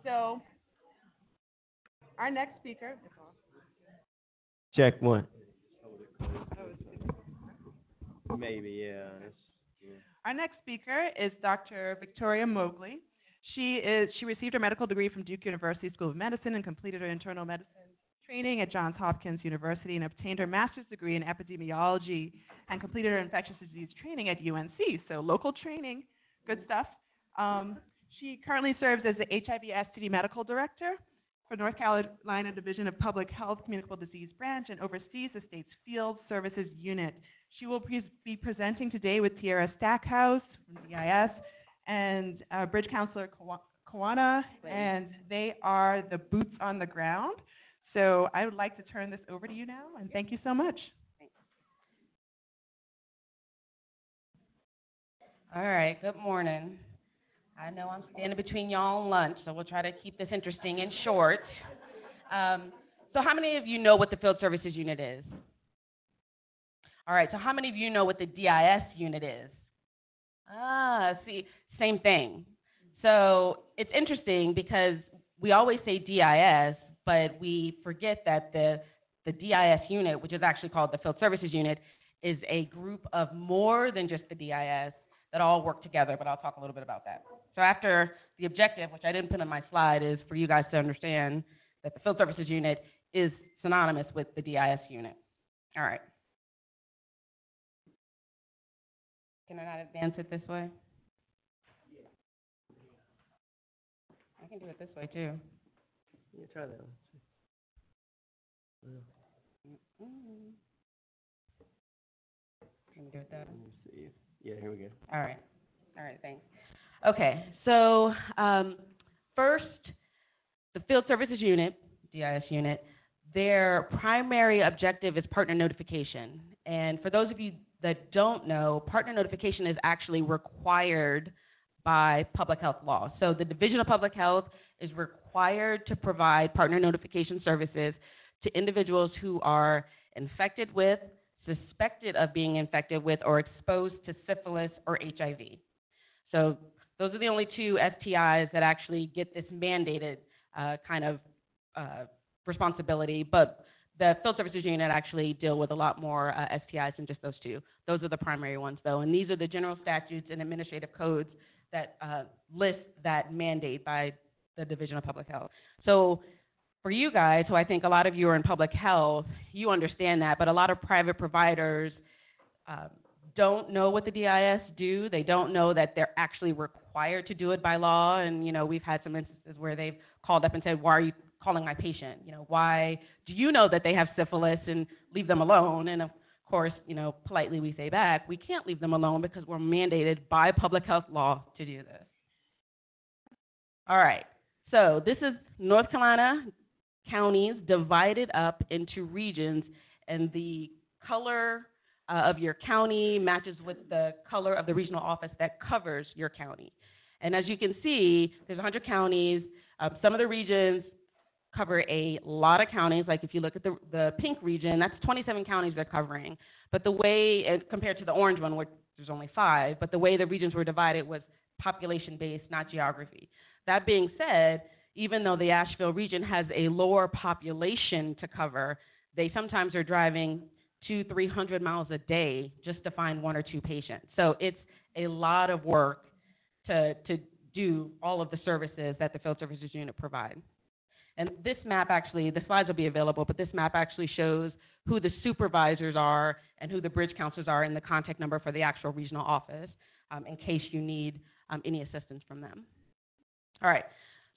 So our next speaker. Check one. Maybe, yeah. Our next speaker is Dr. Victoria Mobley. She received her medical degree from Duke University School of Medicine and completed her internal medicine training at Johns Hopkins University and obtained her master's degree in epidemiology and completed her infectious disease training at UNC. So local training, good stuff. She currently serves as the HIV/STD medical director for North Carolina Division of Public Health Communicable Disease Branch and oversees the state's Field Services Unit. She will be presenting today with Tiera Stackhouse from DIS and Bridge Counselor Kawanna, and they are the boots on the ground. So I would like to turn this over to you now, and thank you so much. Thanks. All right, good morning. I know I'm standing between y'all and lunch, so we'll try to keep this interesting and short. So how many of you know what the Field Services Unit is? All right, so how many of you know what the DIS unit is? See, same thing. So it's interesting because we always say DIS, but we forget that the DIS unit, which is actually called the Field Services Unit, is a group of more than just the DIS that all work together, but I'll talk a little bit about that. So after the objective, which I didn't put on my slide, is for you guys to understand that the Field Services Unit is synonymous with the DIS unit. All right. Can I not advance it this way? I can do it this way, too. Yeah, try that one. Can we do it that way? Let me see. Yeah, here we go. All right, thanks. Okay, so first, the Field Services Unit, DIS unit, their primary objective is partner notification. And for those of you that don't know, partner notification is actually required by public health law. So the Division of Public Health is required to provide partner notification services to individuals who are infected with, suspected of being infected with, or exposed to syphilis or HIV. So those are the only two STIs that actually get this mandated kind of responsibility, but the Field Services Unit actually deal with a lot more STIs than just those two. Those are the primary ones, though, and these are the general statutes and administrative codes that list that mandate by the Division of Public Health. So for you guys, who I think a lot of you are in public health, you understand that, but a lot of private providers don't know what the DIS do. They don't know that they're actually required to do it by law, and, you know, we've had some instances where they've called up and said, why are you calling my patient? You know, why do you know that they have syphilis and leave them alone? And of course, you know, politely we say back, we can't leave them alone because we're mandated by public health law to do this. All right, so this is North Carolina counties divided up into regions, and the color of your county matches with the color of the regional office that covers your county. And as you can see, there's 100 counties. Some of the regions cover a lot of counties. Like if you look at the pink region, that's 27 counties they're covering. But the way, compared to the orange one, where there's only 5, but the way the regions were divided was population-based, not geography. That being said, even though the Asheville region has a lower population to cover, they sometimes are driving 200-300 miles a day just to find 1 or 2 patients. So it's a lot of work to do all of the services that the Field Services Unit provide. And this map actually, the slides will be available, but this map actually shows who the supervisors are and who the bridge counselors are and the contact number for the actual regional office in case you need any assistance from them. All right,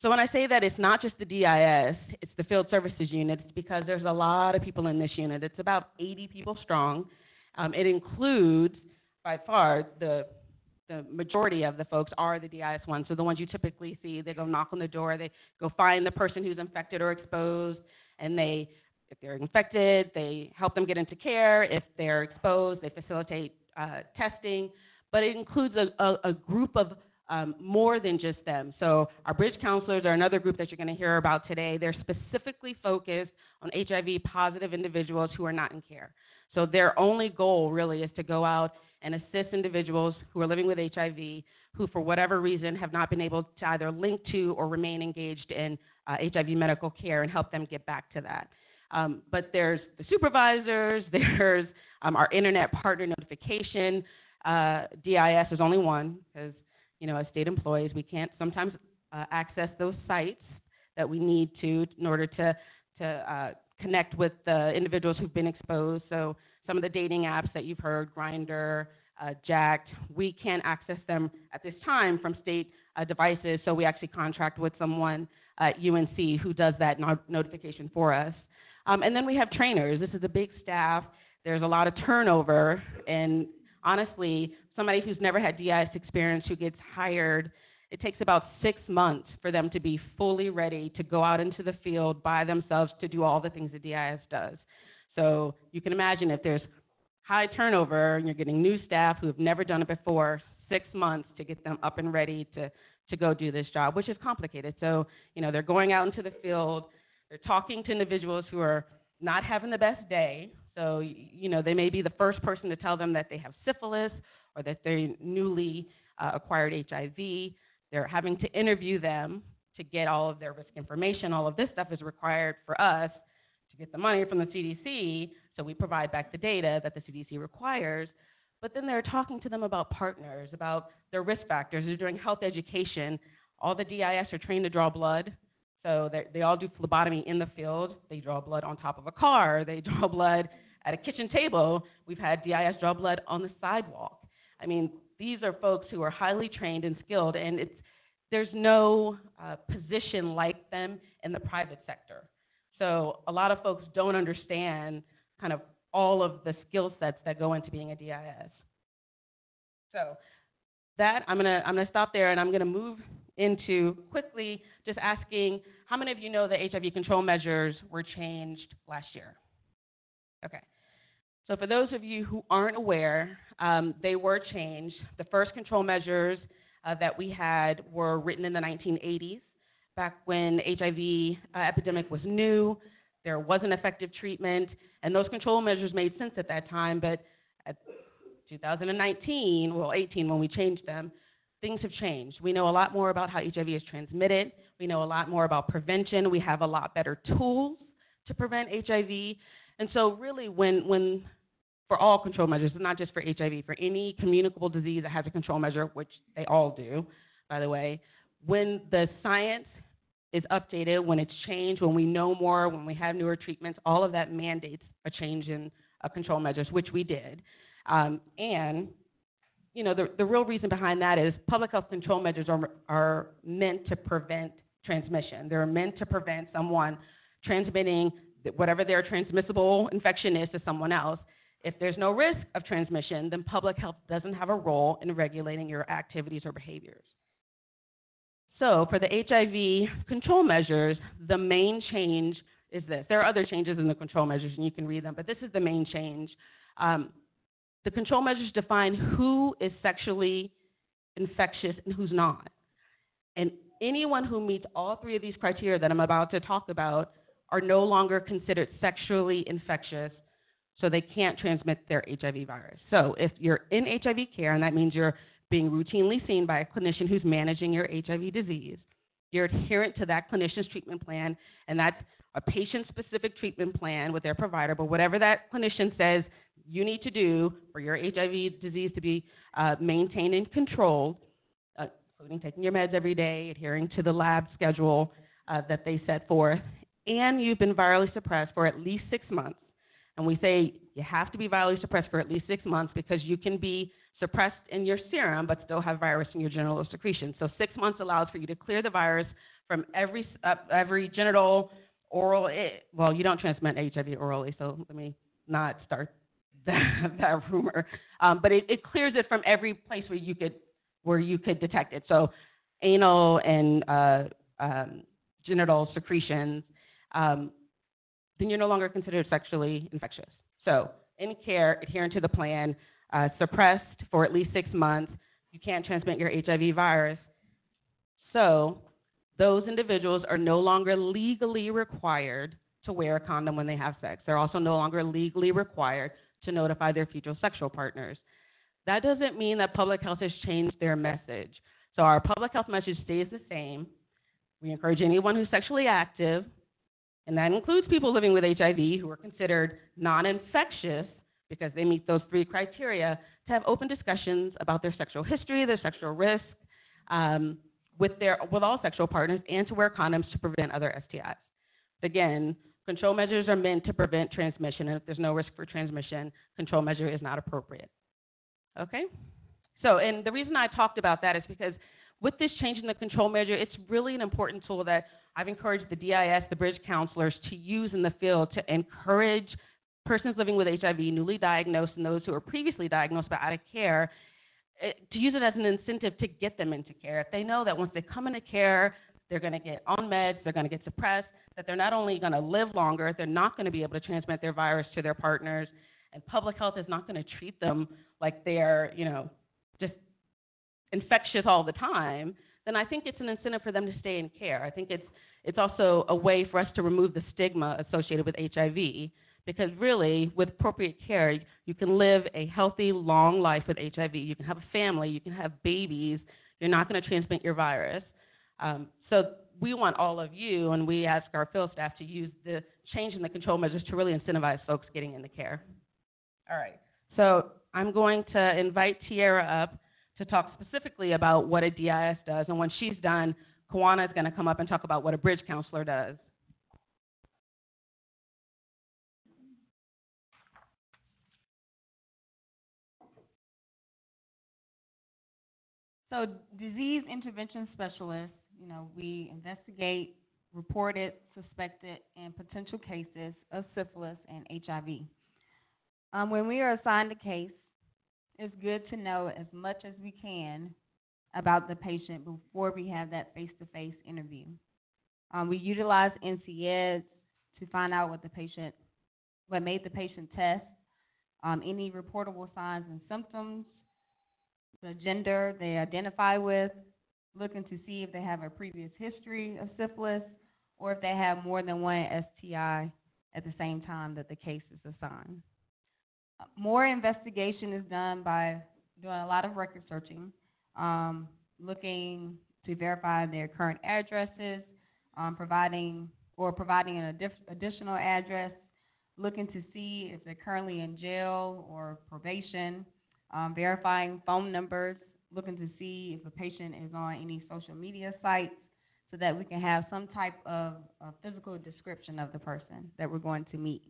so when I say that it's not just the DIS, it's the Field Services Unit, it's because there's a lot of people in this unit. It's about 80 people strong. It includes, by far, the majority of the folks are the DIS ones. So the ones you typically see, they go knock on the door, they go find the person who's infected or exposed, and they, if they're infected, they help them get into care. If they're exposed, they facilitate testing. But it includes a group of more than just them. So our bridge counselors are another group that you're going to hear about today. They're specifically focused on HIV-positive individuals who are not in care. So their only goal really is to go out and assist individuals who are living with HIV who, for whatever reason, have not been able to either link to or remain engaged in HIV medical care and help them get back to that. But there's the supervisors, there's our internet partner notification. DIS is only one because, as state employees, we can't sometimes access those sites that we need to in order to connect with the individuals who've been exposed. So some of the dating apps that you've heard, Grindr, Jacked, we can't access them at this time from state devices, so we actually contract with someone at UNC who does that notification for us. And then we have trainers. This is a big staff. There's a lot of turnover, and honestly, somebody who's never had DIS experience who gets hired, it takes about 6 months for them to be fully ready to go out into the field by themselves to do all the things that DIS does. So you can imagine if there's high turnover and you're getting new staff who have never done it before, 6 months to get them up and ready to go do this job, which is complicated. So, they're going out into the field, they're talking to individuals who are not having the best day. So, they may be the first person to tell them that they have syphilis or that they newly acquired HIV. They're having to interview them to get all of their risk information. All of this stuff is required for us to get the money from the CDC, so we provide back the data that the CDC requires. But then they're talking to them about partners, about their risk factors. They're doing health education. All the DIS are trained to draw blood. So they all do phlebotomy in the field. They draw blood on top of a car. They draw blood at a kitchen table. We've had DIS draw blood on the sidewalk. I mean, these are folks who are highly trained and skilled, and there's no position like them in the private sector. So a lot of folks don't understand kind of all of the skill sets that go into being a DIS. So that, I'm gonna stop there, and I'm gonna move into quickly just asking, how many of you know that HIV control measures were changed last year? Okay. So for those of you who aren't aware, they were changed. The first control measures that we had were written in the 1980s, back when HIV epidemic was new. There wasn't effective treatment, and those control measures made sense at that time, but at 2019, well, 18, when we changed them, things have changed. We know a lot more about how HIV is transmitted. We know a lot more about prevention. We have a lot better tools to prevent HIV. And so really when for all control measures, not just for HIV, for any communicable disease that has a control measure, which they all do, by the way, when the science is updated, when it's changed, when we know more, when we have newer treatments, all of that mandates a change in control measures, which we did. And the real reason behind that is public health control measures are meant to prevent transmission. They're meant to prevent someone transmitting whatever their transmissible infection is to someone else. If there's no risk of transmission, then public health doesn't have a role in regulating your activities or behaviors. So for the HIV control measures, the main change is this. There are other changes in the control measures, and you can read them, but this is the main change. The control measures define who is sexually infectious and who's not. And anyone who meets all three of these criteria that I'm about to talk about are no longer considered sexually infectious, so they can't transmit their HIV virus. So if you're in HIV care, and that means you're being routinely seen by a clinician who's managing your HIV disease, you're adherent to that clinician's treatment plan, and that's a patient-specific treatment plan with their provider, but whatever that clinician says you need to do for your HIV disease to be maintained and controlled, including taking your meds every day, adhering to the lab schedule that they set forth, and you've been virally suppressed for at least 6 months. And we say you have to be virally suppressed for at least 6 months because you can be suppressed in your serum but still have virus in your genital secretion. So 6 months allows for you to clear the virus from every genital, oral, well, you don't transmit HIV orally, so let me not start that rumor. But it clears it from every place where you could detect it. So anal and genital secretions, then you're no longer considered sexually infectious. So in care, adherent to the plan, suppressed for at least 6 months, you can't transmit your HIV virus. So those individuals are no longer legally required to wear a condom when they have sex. They're also no longer legally required to notify their future sexual partners. That doesn't mean that public health has changed their message. So our public health message stays the same. We encourage anyone who's sexually active, and that includes people living with HIV who are considered non-infectious because they meet those 3 criteria, to have open discussions about their sexual history, their sexual risk, with all sexual partners, and to wear condoms to prevent other STIs. Again, control measures are meant to prevent transmission, and if there's no risk for transmission, control measure is not appropriate. Okay? So, and the reason I talked about that is because with this change in the control measure, it's really an important tool that I've encouraged the DIS, the bridge counselors, to use in the field to encourage persons living with HIV, newly diagnosed, and those who were previously diagnosed but out of care, to use it as an incentive to get them into care. If they know that once they come into care, they're going to get on meds, they're going to get suppressed, that they're not only going to live longer, they're not going to be able to transmit their virus to their partners, and public health is not going to treat them like they're, just infectious all the time, then I think it's an incentive for them to stay in care. I think it's also a way for us to remove the stigma associated with HIV, because really, with appropriate care, you can live a healthy, long life with HIV. You can have a family, you can have babies, you're not going to transmit your virus. So we want all of you, and we ask our field staff to use the change in the control measures to really incentivize folks getting into care. All right, so I'm going to invite Tiera up to talk specifically about what a DIS does, and when she's done, Kawanna is going to come up and talk about what a bridge counselor does. So disease intervention specialists, we investigate reported, suspected, and potential cases of syphilis and HIV. When we are assigned a case, it's good to know as much as we can about the patient before we have that face-to-face interview. We utilize NCEDs to find out what made the patient test, any reportable signs and symptoms, the gender they identify with, looking to see if they have a previous history of syphilis or if they have more than one STI at the same time that the case is assigned. More investigation is done by doing a lot of record searching, looking to verify their current addresses, providing an additional address, looking to see if they're currently in jail or probation, verifying phone numbers, looking to see if a patient is on any social media sites so that we can have some type of physical description of the person that we're going to meet.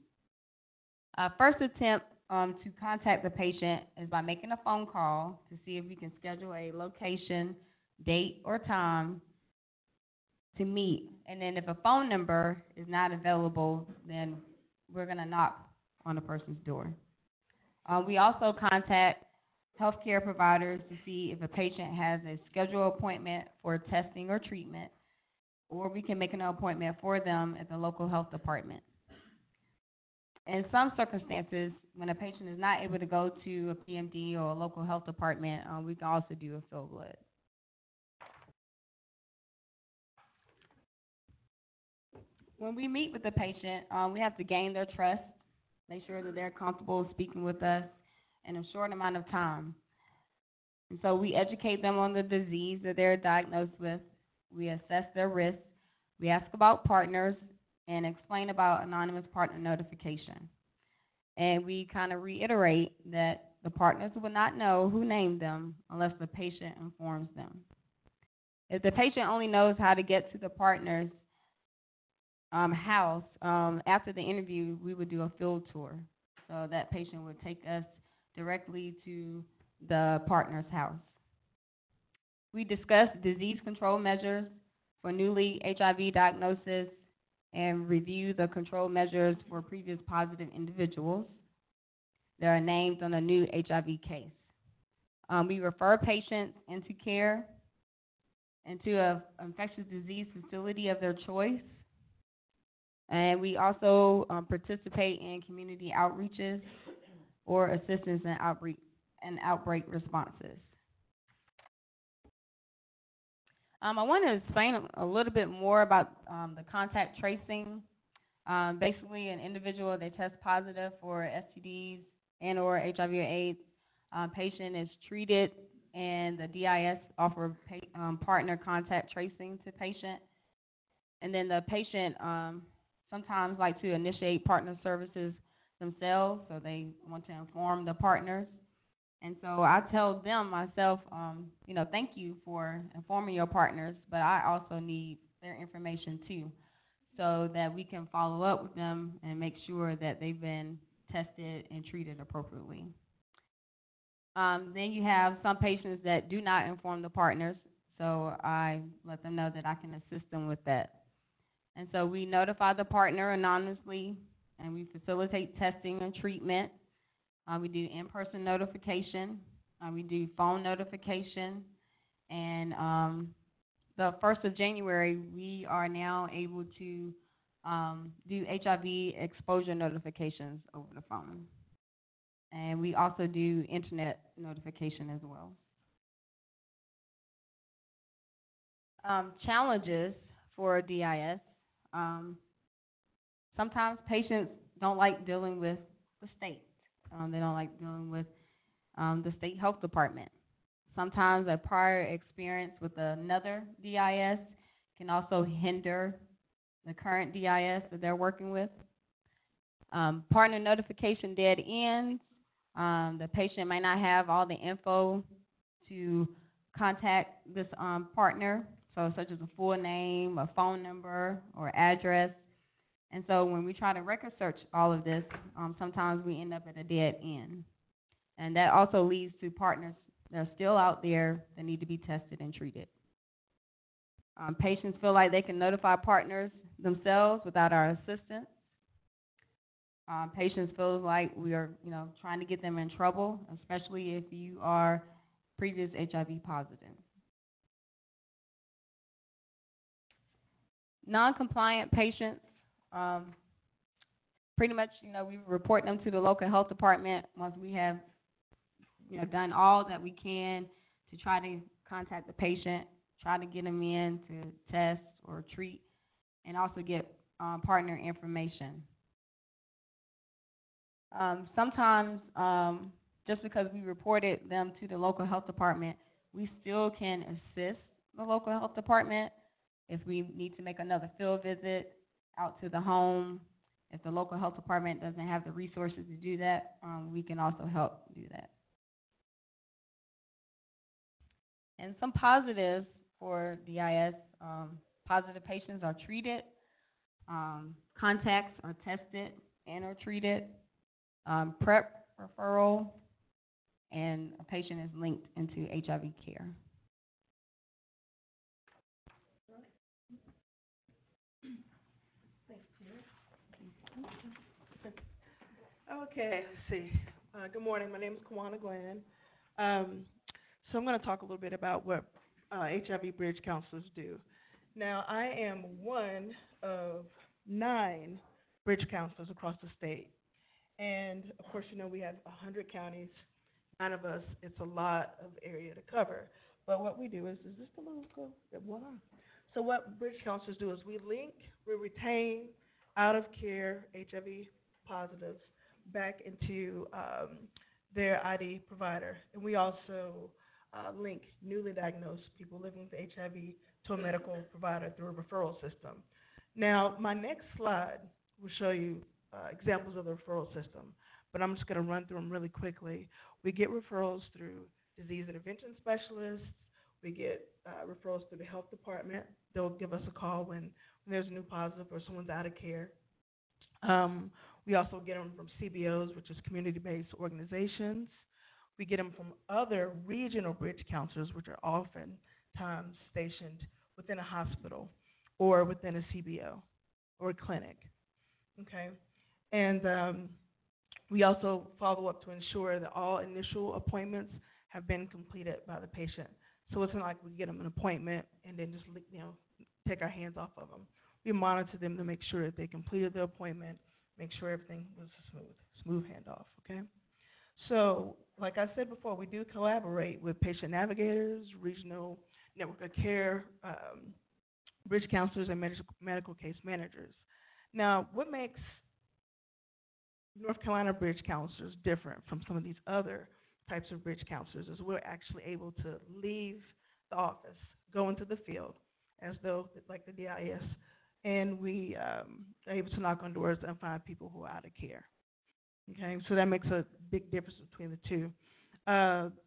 First attempt to contact the patient is by making a phone call to see if we can schedule a location, date, or time to meet. And then if a phone number is not available, then we're going to knock on the person's door. We also contact healthcare providers to see if a patient has a scheduled appointment for testing or treatment, or we can make an appointment for them at the local health department. In some circumstances, when a patient is not able to go to a PMD or a local health department, we can also do a field blood. When we meet with the patient, we have to gain their trust, make sure that they're comfortable speaking with us in a short amount of time. And so we educate them on the disease that they're diagnosed with. We assess their risk. We ask about partners and explain about anonymous partner notification. And we kind of reiterate that the partners will not know who named them unless the patient informs them. If the patient only knows how to get to the partner's house, after the interview, we would do a field tour. So that patient would take us directly to the partner's house. We discuss disease control measures for newly HIV diagnosis and review the control measures for previous positive individuals that are named on a new HIV case. We refer patients into care into an infectious disease facility of their choice. And we also participate in community outreaches or assistance in outbreak responses. I want to explain a little bit more about the contact tracing. Basically, an individual, they test positive for STDs and or HIV or AIDS. Patient is treated, and the DIS offer partner contact tracing to patient. And then the patient sometimes like to initiate partner services themselves, so they want to inform the partners. And so I tell them myself, thank you for informing your partners, but I also need their information too, so that we can follow up with them and make sure that they've been tested and treated appropriately. Then you have some patients that do not inform the partners, so I let them know that I can assist them with that. And so we notify the partner anonymously, and we facilitate testing and treatment. We do in-person notification. We do phone notification. And the 1st of January, we are now able to do HIV exposure notifications over the phone. And we also do internet notification as well. Challenges for DIS. Sometimes patients don't like dealing with the state. They don't like dealing with the state health department. Sometimes a prior experience with another DIS can also hinder the current DIS that they're working with. Partner notification dead ends. The patient may not have all the info to contact this partner, so such as a full name, a phone number, or address. And so when we try to record search all of this, sometimes we end up at a dead end. And that also leads to partners that are still out there that need to be tested and treated. Patients feel like they can notify partners themselves without our assistance. Patients feel like we are, trying to get them in trouble, especially if you are previous HIV positive. Non-compliant patients, pretty much, we report them to the local health department once we have, done all that we can to try to contact the patient, try to get them in to test or treat, and also get partner information. Sometimes, just because we reported them to the local health department, we still can assist the local health department if we need to make another field visit out to the home. If the local health department doesn't have the resources to do that, we can also help do that. And some positives for DIS, positive patients are treated, contacts are tested and are treated, PrEP referral, and a patient is linked into HIV care. Okay, let's see. Good morning. My name is Kawanna Glenn. So I'm going to talk a little bit about what HIV bridge counselors do. Now, I am one of 9 bridge counselors across the state. And, of course, we have 100 counties, 9 of us. It's a lot of area to cover. But what we do is this the logo? Voila. So what bridge counselors do is we retain out-of-care HIV positives back into their ID provider. And we also link newly diagnosed people living with HIV to a medical provider through a referral system. Now, my next slide will show you examples of the referral system, but I'm just going to run through them really quickly. We get referrals through disease intervention specialists. We get referrals through the health department. They'll give us a call when there's a new positive or someone's out of care. We also get them from CBOs, which is community-based organizations. We get them from other regional bridge counselors, which are oftentimes stationed within a hospital or within a CBO or a clinic. Okay, and we also follow up to ensure that all initial appointments have been completed by the patient. So it's not like we get them an appointment and then just take our hands off of them. We monitor them to make sure that they completed the appointment, make sure everything was smooth handoff. Okay. So, like I said before, we do collaborate with patient navigators, regional network of care, bridge counselors, and medical case managers. Now, what makes North Carolina bridge counselors different from some of these other types of bridge counselors is we're actually able to leave the office, go into the field, as though, like the DIS, and we are able to knock on doors and find people who are out of care. Okay, so that makes a big difference between the two.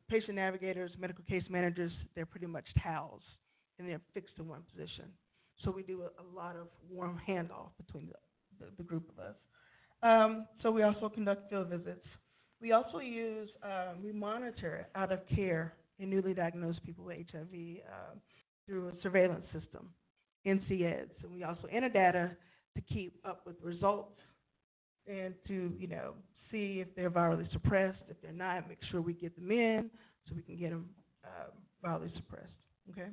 Patient navigators, medical case managers, they're pretty much towels, and they're fixed in one position. So we do a lot of warm handoff between the group of us. So we also conduct field visits. We also use, we monitor out of care in newly diagnosed people with HIV through a surveillance system, NCEDS. And we also enter data to keep up with results and to, see if they're virally suppressed. If they're not, make sure we get them in so we can get them virally suppressed, okay?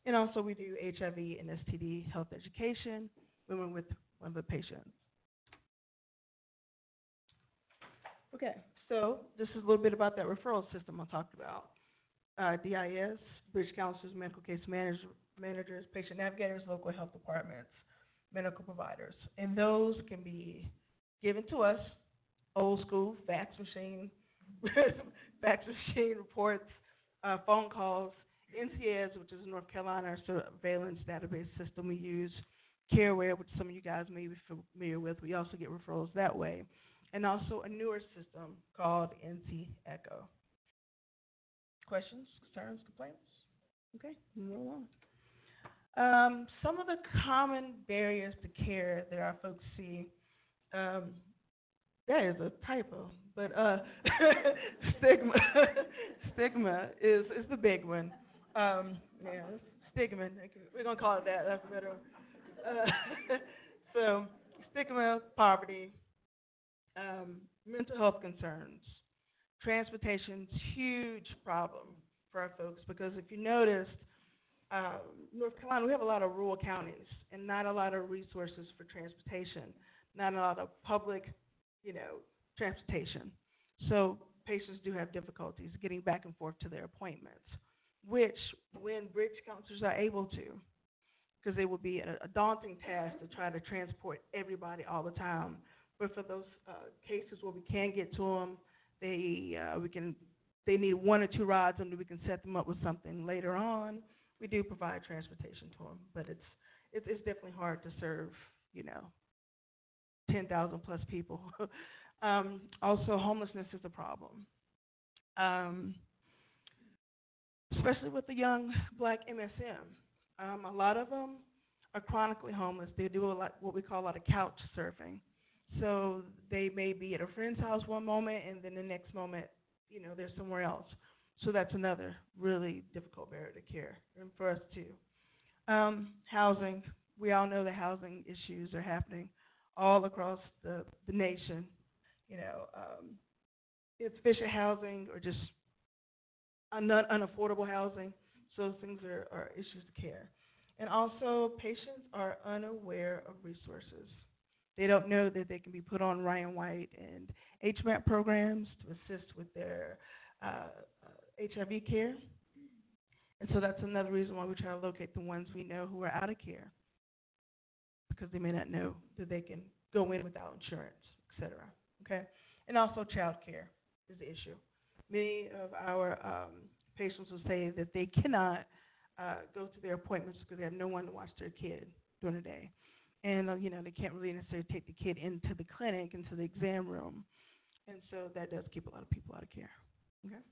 And also we do HIV and STD health education when we're with one of the patients. Okay, so this is a little bit about that referral system I talked about. DIS, bridge counselors, medical case managers, patient navigators, local health departments, medical providers. And those can be given to us, old school, fax machine reports, phone calls, NCS, which is North Carolina surveillance database system we use, CareWare, which some of you guys may be familiar with. We also get referrals that way. And also a newer system called NC Echo. Questions, concerns, complaints? Okay, move on. Some of the common barriers to care that our folks see, that is a typo, but stigma is the big one. Stigma, we're going to call it that, that's better. So stigma, poverty, mental health concerns. Transportation's huge problem for our folks because if you noticed, North Carolina, we have a lot of rural counties and not a lot of resources for transportation, not a lot of public, transportation. So patients do have difficulties getting back and forth to their appointments, which when bridge counselors are able to, because it would be a daunting task to try to transport everybody all the time. But for those cases where we can get to them, they need 1 or 2 rides, and we can set them up with something later on. We do provide transportation to them, but it's definitely hard to serve 10,000 plus people. Also, homelessness is a problem, especially with the young Black MSM. A lot of them are chronically homeless. They do what we call a lot of couch surfing. So they may be at a friend's house one moment, and then the next moment, they're somewhere else. So that's another really difficult barrier to care, and for us too. Housing, we all know the housing issues are happening all across the nation. Insufficient housing or just unaffordable housing. So those things are issues to care. And also, patients are unaware of resources. They don't know that they can be put on Ryan White and HMAP programs to assist with their HIV care. And so that's another reason why we try to locate the ones we know who are out of care, because they may not know that they can go in without insurance, et cetera. Okay? And also child care is the issue. Many of our patients will say that they cannot go to their appointments because they have no one to watch their kid during the day. And, they can't really necessarily take the kid into the clinic, into the exam room. And so that does keep a lot of people out of care. Okay?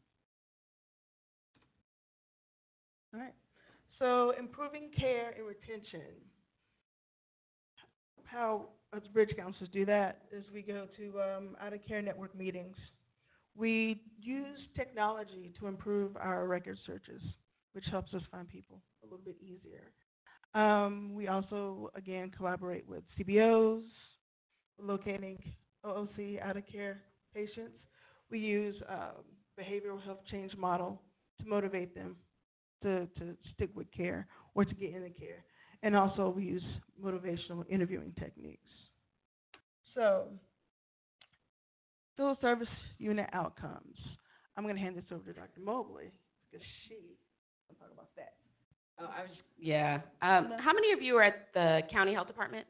All right. So improving care and retention. How us bridge counselors do that is we go to out-of-care network meetings. We use technology to improve our record searches, which helps us find people a little bit easier. We also, again, collaborate with CBOs, locating OOC out-of-care patients. We use behavioral health change model to motivate them to stick with care or to get into care. And also we use motivational interviewing techniques. So, field service unit outcomes. I'm going to hand this over to Dr. Mobley because she will talk about that. Oh, how many of you are at the county health department?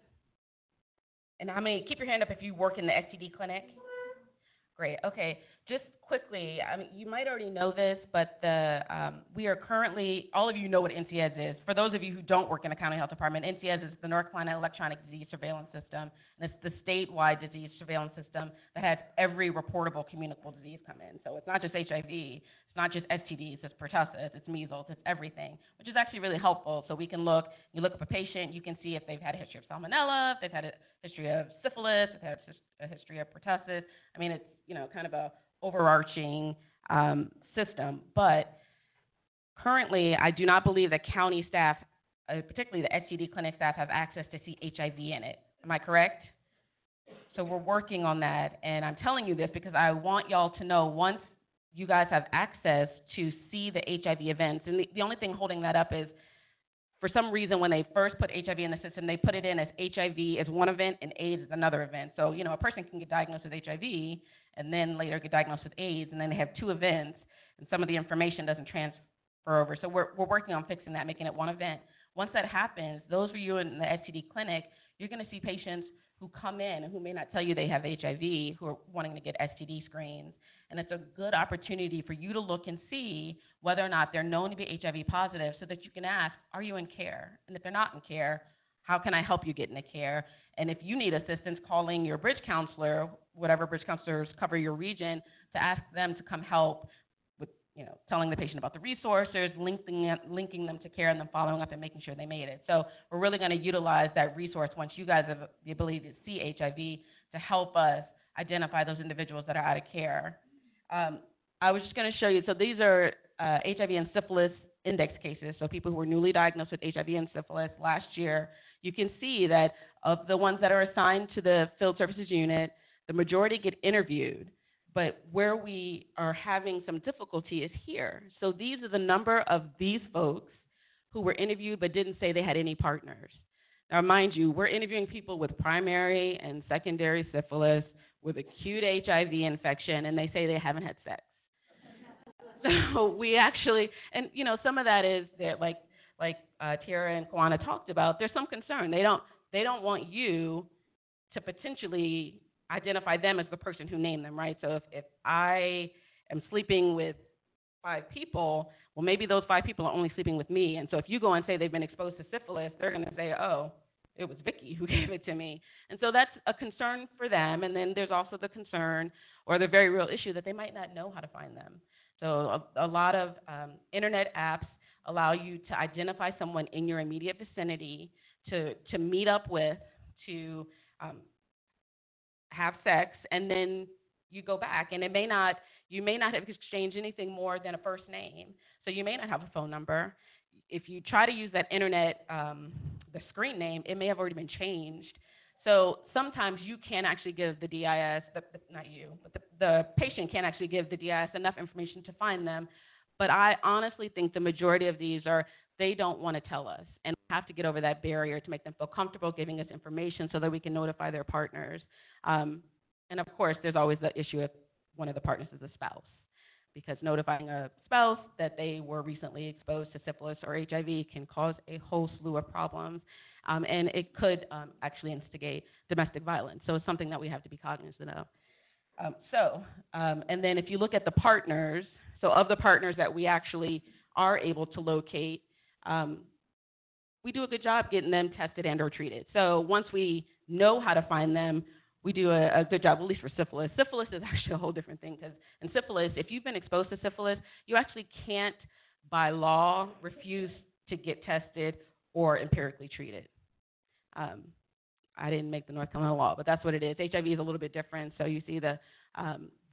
And how many, keep your hand up if you work in the Std Clinic. Great, okay. just quickly, I mean, you might already know this, but we are currently, all of you know what NCEDS is. For those of you who don't work in the county health department, NCEDS is the North Carolina Electronic Disease Surveillance System, and it's the statewide disease surveillance system that has every reportable communicable disease come in. So it's not just HIV, it's not just STDs, it's pertussis, it's measles, it's everything, which is actually really helpful. So we can look, you look up a patient, you can see if they've had a history of salmonella, if they've had a history of syphilis, if they've had a history of pertussis. I mean, it's, kind of a overarching system, but currently I do not believe that county staff, particularly the Std Clinic staff, have access to see HIV in it. Am I correct? So we're working on that, and I'm telling you this because I want y'all to know once you guys have access to see the HIV events, and the only thing holding that up is for some reason when they first put HIV in the system, they put it in as HIV as one event and AIDS as another event. So, a person can get diagnosed with HIV and then later get diagnosed with AIDS, and then they have two events, and some of the information doesn't transfer over. So we're working on fixing that, making it one event. Once that happens, those of you in the Std Clinic, you're going to see patients who come in and who may not tell you they have HIV, who are wanting to get STD screens. And it's a good opportunity for you to look and see whether or not they're known to be HIV positive so that you can ask, are you in care? And if they're not in care, how can I help you get into care? And if you need assistance, calling your bridge counselor, whatever bridge counselors cover your region, to ask them to come help with, telling the patient about the resources, linking them to care, and then following up and making sure they made it. So we're really going to utilize that resource once you guys have the ability to see HIV to help us identify those individuals that are out of care. I was just going to show you, so these are HIV and syphilis index cases, so people who were newly diagnosed with HIV and syphilis last year. You can see that of the ones that are assigned to the field services unit, the majority get interviewed, but where we are having some difficulty is here. So these are the number of these folks who were interviewed but didn't say they had any partners. Now, mind you, we're interviewing people with primary and secondary syphilis, with acute HIV infection, and they say they haven't had sex. So we actually, and some of that is that like Tiera and Kawanna talked about, there's some concern. They don't want you to potentially identify them as the person who named them, right? So if I am sleeping with 5 people, well, maybe those 5 people are only sleeping with me, and so if you go and say they've been exposed to syphilis, they're going to say, oh, it was Vicky who gave it to me. And so that's a concern for them. And then there's also the concern or the very real issue that they might not know how to find them. So a lot of internet apps allow you to identify someone in your immediate vicinity to meet up with, to have sex, and then you go back. And you may not have exchanged anything more than a first name. So you may not have a phone number. If you try to use that internet, the screen name, it may have already been changed. So sometimes you can actually give the DIS, not you, but the patient can actually give the DIS enough information to find them. But I honestly think the majority of these they don't want to tell us. And we have to get over that barrier to make them feel comfortable giving us information so that we can notify their partners. And of course, there's always the issue if one of the partners is a spouse, because notifying a spouse that they were recently exposed to syphilis or HIV can cause a whole slew of problems, and it could actually instigate domestic violence. So it's something that we have to be cognizant of. And then if you look at the partners, so of the partners that we actually are able to locate, we do a good job getting them tested and or treated. So once we know how to find them, we do a good job, at least for syphilis. Syphilis is actually a whole different thing, because in syphilis, if you've been exposed to syphilis, you actually can't, by law, refuse to get tested or empirically treated. I didn't make the North Carolina law, but that's what it is. HIV is a little bit different, so you see the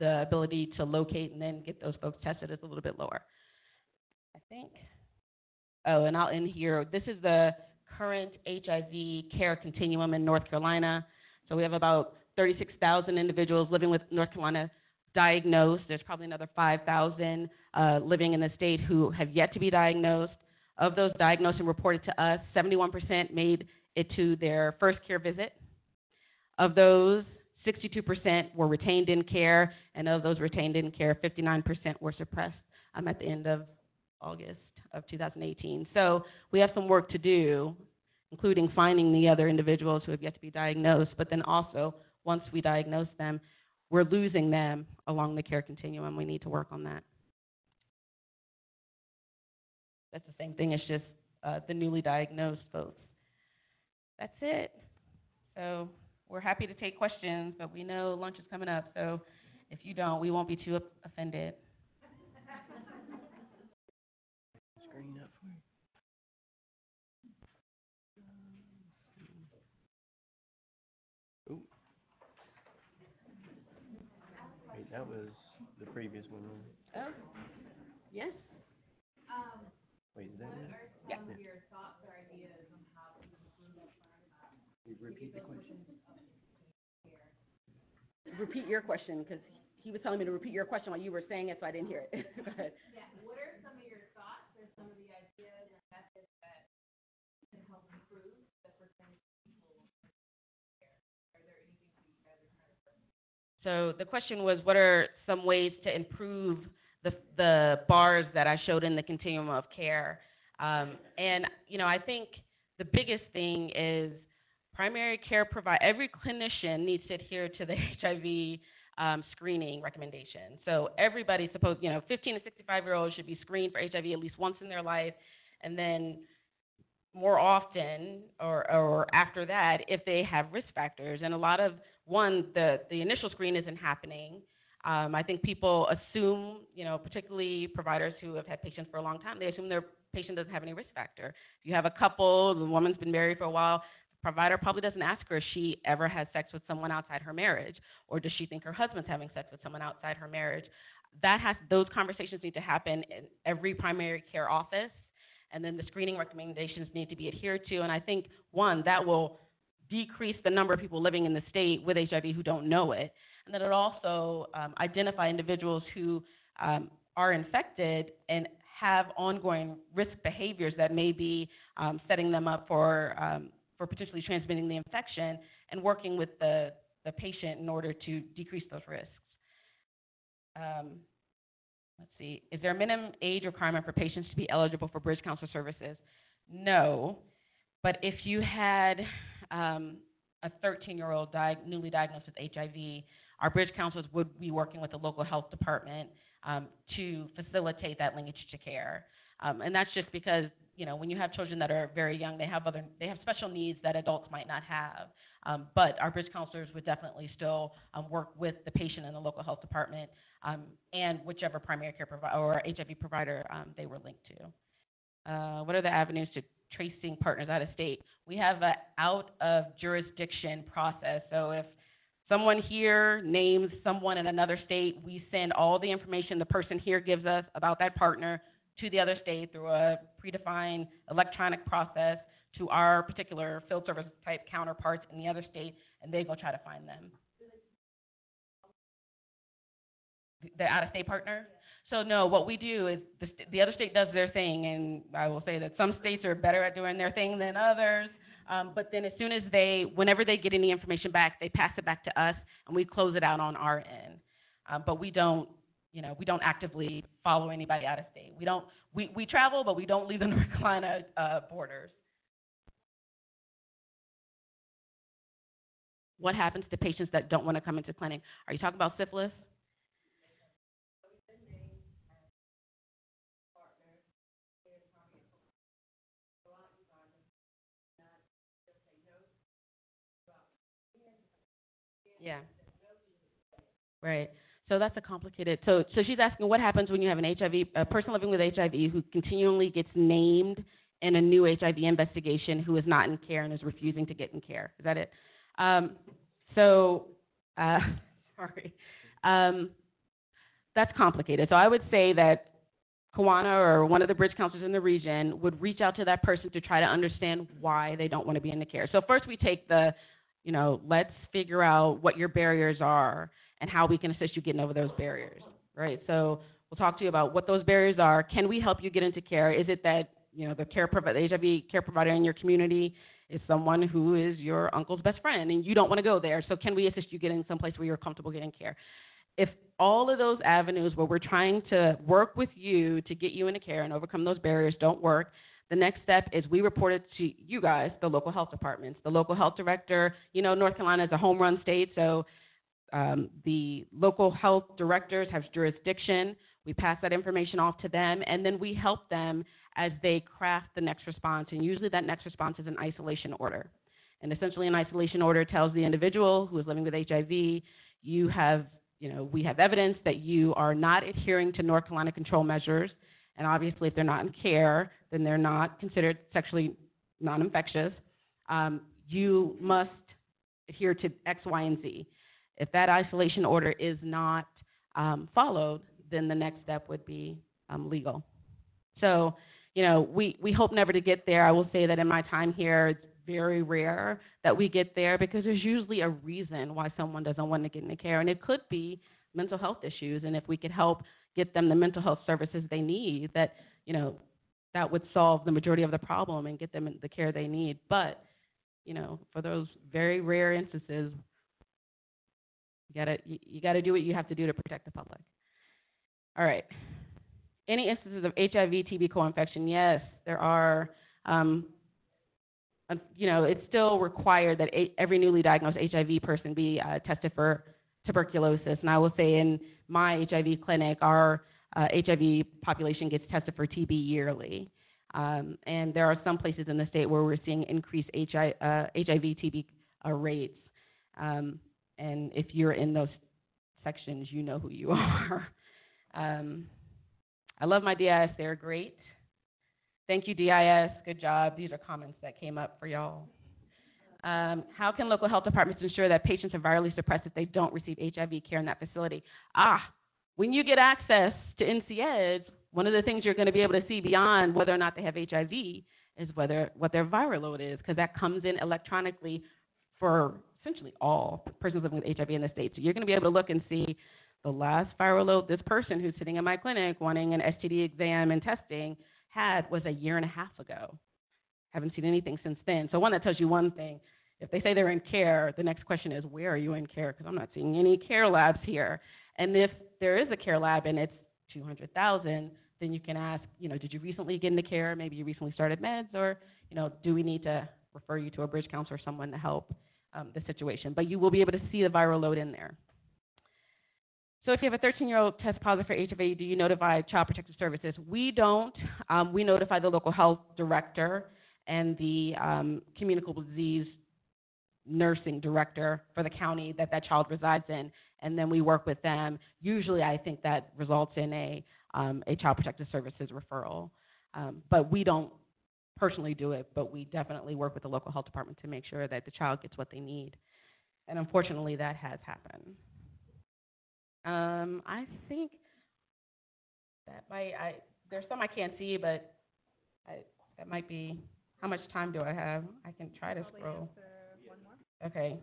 ability to locate and then get those folks tested is a little bit lower, I think. Oh, and I'll end here. This is the current HIV care continuum in North Carolina. So we have about 36,000 individuals living with North Carolina diagnosed. There's probably another 5,000 living in the state who have yet to be diagnosed. Of those diagnosed and reported to us, 71% made it to their first care visit. Of those, 62% were retained in care, and of those retained in care, 59% were suppressed at the end of August of 2018. So we have some work to do, including finding the other individuals who have yet to be diagnosed, but then also, once we diagnose them, we're losing them along the care continuum. We need to work on that. That's the same thing. It's just the newly diagnosed folks. That's it. So we're happy to take questions, but we know lunch is coming up, so if you don't, we won't be too offended. Screen up for you. Ooh. Wait, that was the previous one. Right? Oh, yes. Wait, is that it? Yeah. Repeat the question. Repeat your question, because he was telling me to repeat your question while you were saying it, so I didn't hear it. Go ahead. Yeah, what are some of your thoughts or some of the ideas or methods that can help improve the percentage of people in care? Are there anything that you guys are trying to put? So the question was, what are some ways to improve the bars that I showed in the continuum of care? And, you know, I think the biggest thing is primary care every clinician needs to adhere to the HIV screening recommendation. So everybody's supposed, 15 to 65-year-olds should be screened for HIV at least once in their life, and then more often or after that if they have risk factors. And a lot of, the initial screen isn't happening. I think people assume, particularly providers who have had patients for a long time, they assume their patient doesn't have any risk factor. If you have a couple, the woman's been married for a while, the provider probably doesn't ask her if she ever has sex with someone outside her marriage, or does she think her husband's having sex with someone outside her marriage. Those conversations need to happen in every primary care office, and then the screening recommendations need to be adhered to. And I think, that will decrease the number of people living in the state with HIV who don't know it. And then it'll also identify individuals who are infected and have ongoing risk behaviors that may be setting them up for potentially transmitting the infection, and working with the patient in order to decrease those risks. Let's see, is there a minimum age requirement for patients to be eligible for bridge counselor services? No, but if you had a 13-year-old newly diagnosed with HIV, our bridge counselors would be working with the local health department to facilitate that linkage to care. And that's just because, when you have children that are very young, they have special needs that adults might not have. But our bridge counselors would definitely still work with the patient in the local health department and whichever primary care provider or HIV provider they were linked to. What are the avenues to tracing partners out of state? We have an out of jurisdiction process. So if someone here names someone in another state, we send all the information the person here gives us about that partner to the other state through a predefined electronic process to our particular field service type counterparts in the other state, and they go try to find them. The out-of-state partner? So no, what we do is the other state does their thing, and I will say that some states are better at doing their thing than others. But then as soon as whenever they get any information back, they pass it back to us, and we close it out on our end. But we don't actively follow anybody out of state. We travel, but we don't leave the North Carolina borders. What happens to patients that don't want to come into clinic? Are you talking about syphilis? Yeah. Right. So that's a complicated. So she's asking, what happens when you have a person living with HIV who continually gets named in a new HIV investigation, who is not in care and is refusing to get in care? Is that it? Sorry. That's complicated. So I would say that Kawanna or one of the bridge counselors in the region would reach out to that person to try to understand why they don't want to be in the care. So first we take let's figure out what your barriers are and how we can assist you getting over those barriers, right? So we'll talk to you about what those barriers are. Can we help you get into care? Is it that, the HIV care provider in your community is someone who is your uncle's best friend and you don't want to go there? So can we assist you getting someplace where you're comfortable getting care? If all of those avenues where we're trying to work with you to get you into care and overcome those barriers don't work, the next step is we report it to you guys, the local health departments. The local health director, North Carolina is a home run state, so The local health directors have jurisdiction. We pass that information off to them, and then we help them as they craft the next response. And usually that next response is an isolation order. And essentially an isolation order tells the individual who is living with HIV, we have evidence that you are not adhering to North Carolina control measures. And obviously if they're not in care, then they're not considered sexually non-infectious. You must adhere to X, Y, and Z. If that isolation order is not followed, then the next step would be legal. So, we hope never to get there. I will say that in my time here, it's very rare that we get there because there's usually a reason why someone doesn't want to get into care, and it could be mental health issues. And if we could help get them the mental health services they need, that would solve the majority of the problem and get them the care they need. But for those very rare instances, you gotta do what you have to do to protect the public. All right. Any instances of HIV Tv Co-Infection? Yes, there are. It's still required that every newly diagnosed HIV person be tested for tuberculosis. And I will say in my HIV clinic, our HIV population gets tested for TB yearly. And there are some places in the state where we're seeing increased HIV TB rates. And if you're in those sections, you know who you are. I love my DIS. They're great. Thank you, DIS. Good job. These are comments that came up for y'all. How can local health departments ensure that patients are virally suppressed if they don't receive HIV care in that facility? When you get access to NCEDs, one of the things you're going to be able to see beyond whether or not they have HIV is what their viral load is, because that comes in electronically for essentially all persons living with HIV in the state. So you're going to be able to look and see the last viral load this person who's sitting in my clinic wanting an STD exam and testing was a year and a half ago. Haven't seen anything since then. So one, that tells you one thing. If they say they're in care, the next question is, where are you in care? Because I'm not seeing any care labs here. And if there is a care lab and it's $200,000, then you can ask, did you recently get into care? Maybe you recently started meds, or, do we need to refer you to a bridge counselor or someone to help the situation? But you will be able to see the viral load in there. So if you have a 13-year-old test positive for HIV, do you notify Child Protective Services? We don't. We notify the local health director and the communicable disease nursing director for the county that child resides in, and then we work with them. Usually I think that results in a Child Protective Services referral. But we don't personally do it, but we definitely work with the local health department to make sure that the child gets what they need. And unfortunately, that has happened. I think that there's some I can't see, but that might be, how much time do I have? I can try to scroll. One more. Okay.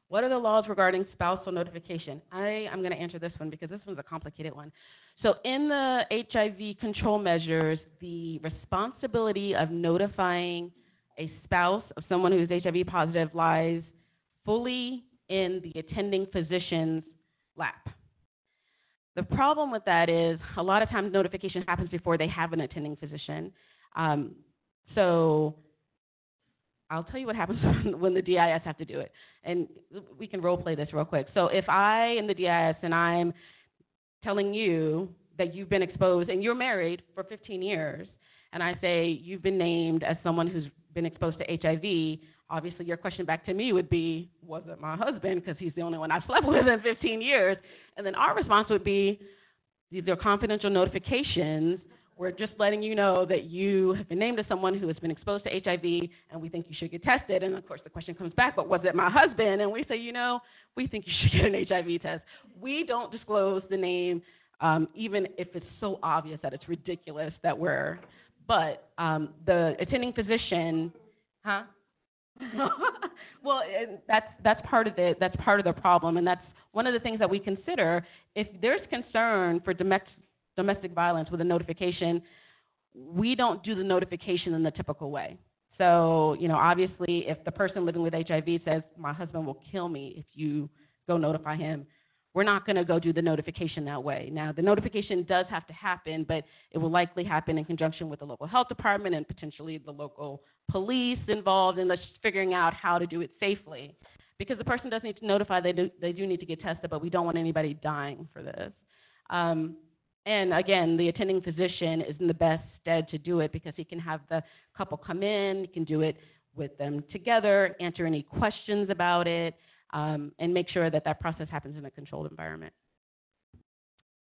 What are the laws regarding spousal notification? I'm going to answer this one because this one's a complicated one. So in the HIV control measures, the responsibility of notifying a spouse of someone who is HIV positive lies fully in the attending physician's lap. The problem with that is a lot of times notification happens before they have an attending physician. So I'll tell you what happens when the DIS have to do it. And we can role play this real quick. So if I am the DIS and I'm telling you that you've been exposed and you're married for 15 years, and I say you've been named as someone who's been exposed to HIV, obviously your question back to me would be, was it my husband? Because he's the only one I've slept with in 15 years. And then our response would be, these are confidential notifications. We're just letting you know that you have been named as someone who has been exposed to HIV, and we think you should get tested. And of course the question comes back, but was it my husband? And we say, we think you should get an HIV test. We don't disclose the name, even if it's so obvious that it's ridiculous that but the attending physician, well, that's part of the problem, and that's one of the things that we consider. If there's concern for domestic violence with a notification, we don't do the notification in the typical way. So, obviously, if the person living with HIV says, my husband will kill me if you go notify him, we're not going to go do the notification that way. Now, the notification does have to happen, but it will likely happen in conjunction with the local health department and potentially the local police involved in figuring out how to do it safely. because the person does need to notify they do need to get tested, but we don't want anybody dying for this. And again, the attending physician is in the best stead to do it because he can have the couple come in, he can do it with them together, answer any questions about it, and make sure that that process happens in a controlled environment.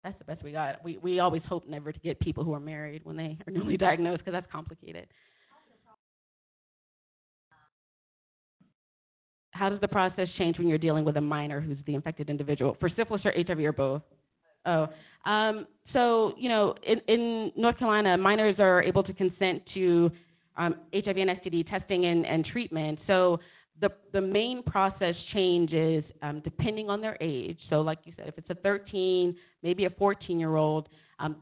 That's the best we got. We always hope never to get people who are married when they are newly diagnosed because that's complicated. How does the process change when you're dealing with a minor who's the infected individual? For syphilis or HIV or both? Oh, so, you know, in North Carolina, minors are able to consent to HIV and STD testing and treatment. So the main process changes depending on their age. So like you said, if it's a 13, maybe a 14-year-old,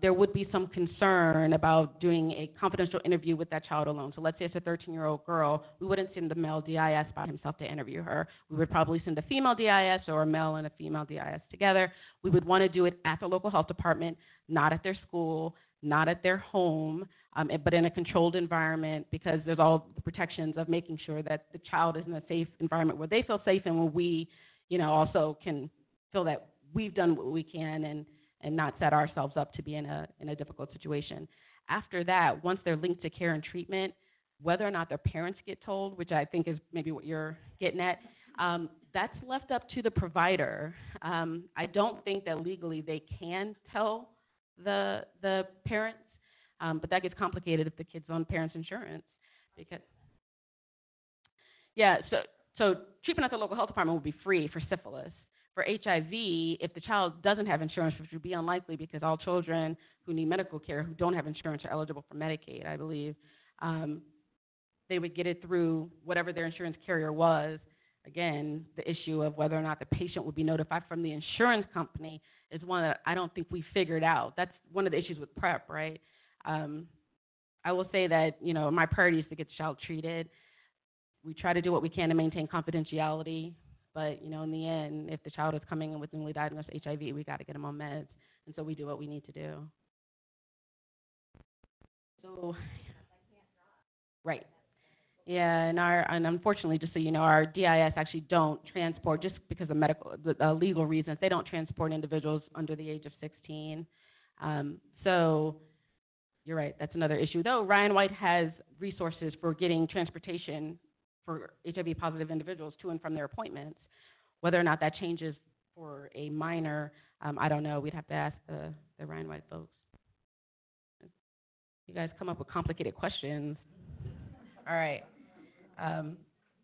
there would be some concern about doing a confidential interview with that child alone. So let's say it's a 13-year-old girl, we wouldn't send the male DIS by himself to interview her. We would probably send a female DIS or a male and a female DIS together. We would want to do it at the local health department, not at their school, not at their home, but in a controlled environment because there's all the protections of making sure that the child is in a safe environment where they feel safe and where we, you know, also can feel that we've done what we can and not set ourselves up to be in a difficult situation. After that, once they're linked to care and treatment, whether or not their parents get told, which I think is maybe what you're getting at, that's left up to the provider. I don't think that legally they can tell the parents, but that gets complicated if the kid's on parents' insurance. Because, yeah, so treatment at the local health department would be free for syphilis. For HIV, if the child doesn't have insurance, which would be unlikely because all children who need medical care who don't have insurance are eligible for Medicaid, I believe, they would get it through whatever their insurance carrier was. Again, the issue of whether or not the patient would be notified from the insurance company is one that I don't think we figured out. That's one of the issues with PrEP, right? I will say that, you know, my priority is to get the child treated. We try to do what we can to maintain confidentiality. But, you know, in the end, if the child is coming in with newly diagnosed HIV, we got to get them on meds. And so we do what we need to do. So, right. Yeah, and unfortunately, just so you know, our DIS actually don't transport, just because of legal reasons, they don't transport individuals under the age of 16. So you're right, that's another issue. Though Ryan White has resources for getting transportation for HIV-positive individuals to and from their appointments. Whether or not that changes for a minor, I don't know. We'd have to ask the Ryan White folks. You guys come up with complicated questions. All right.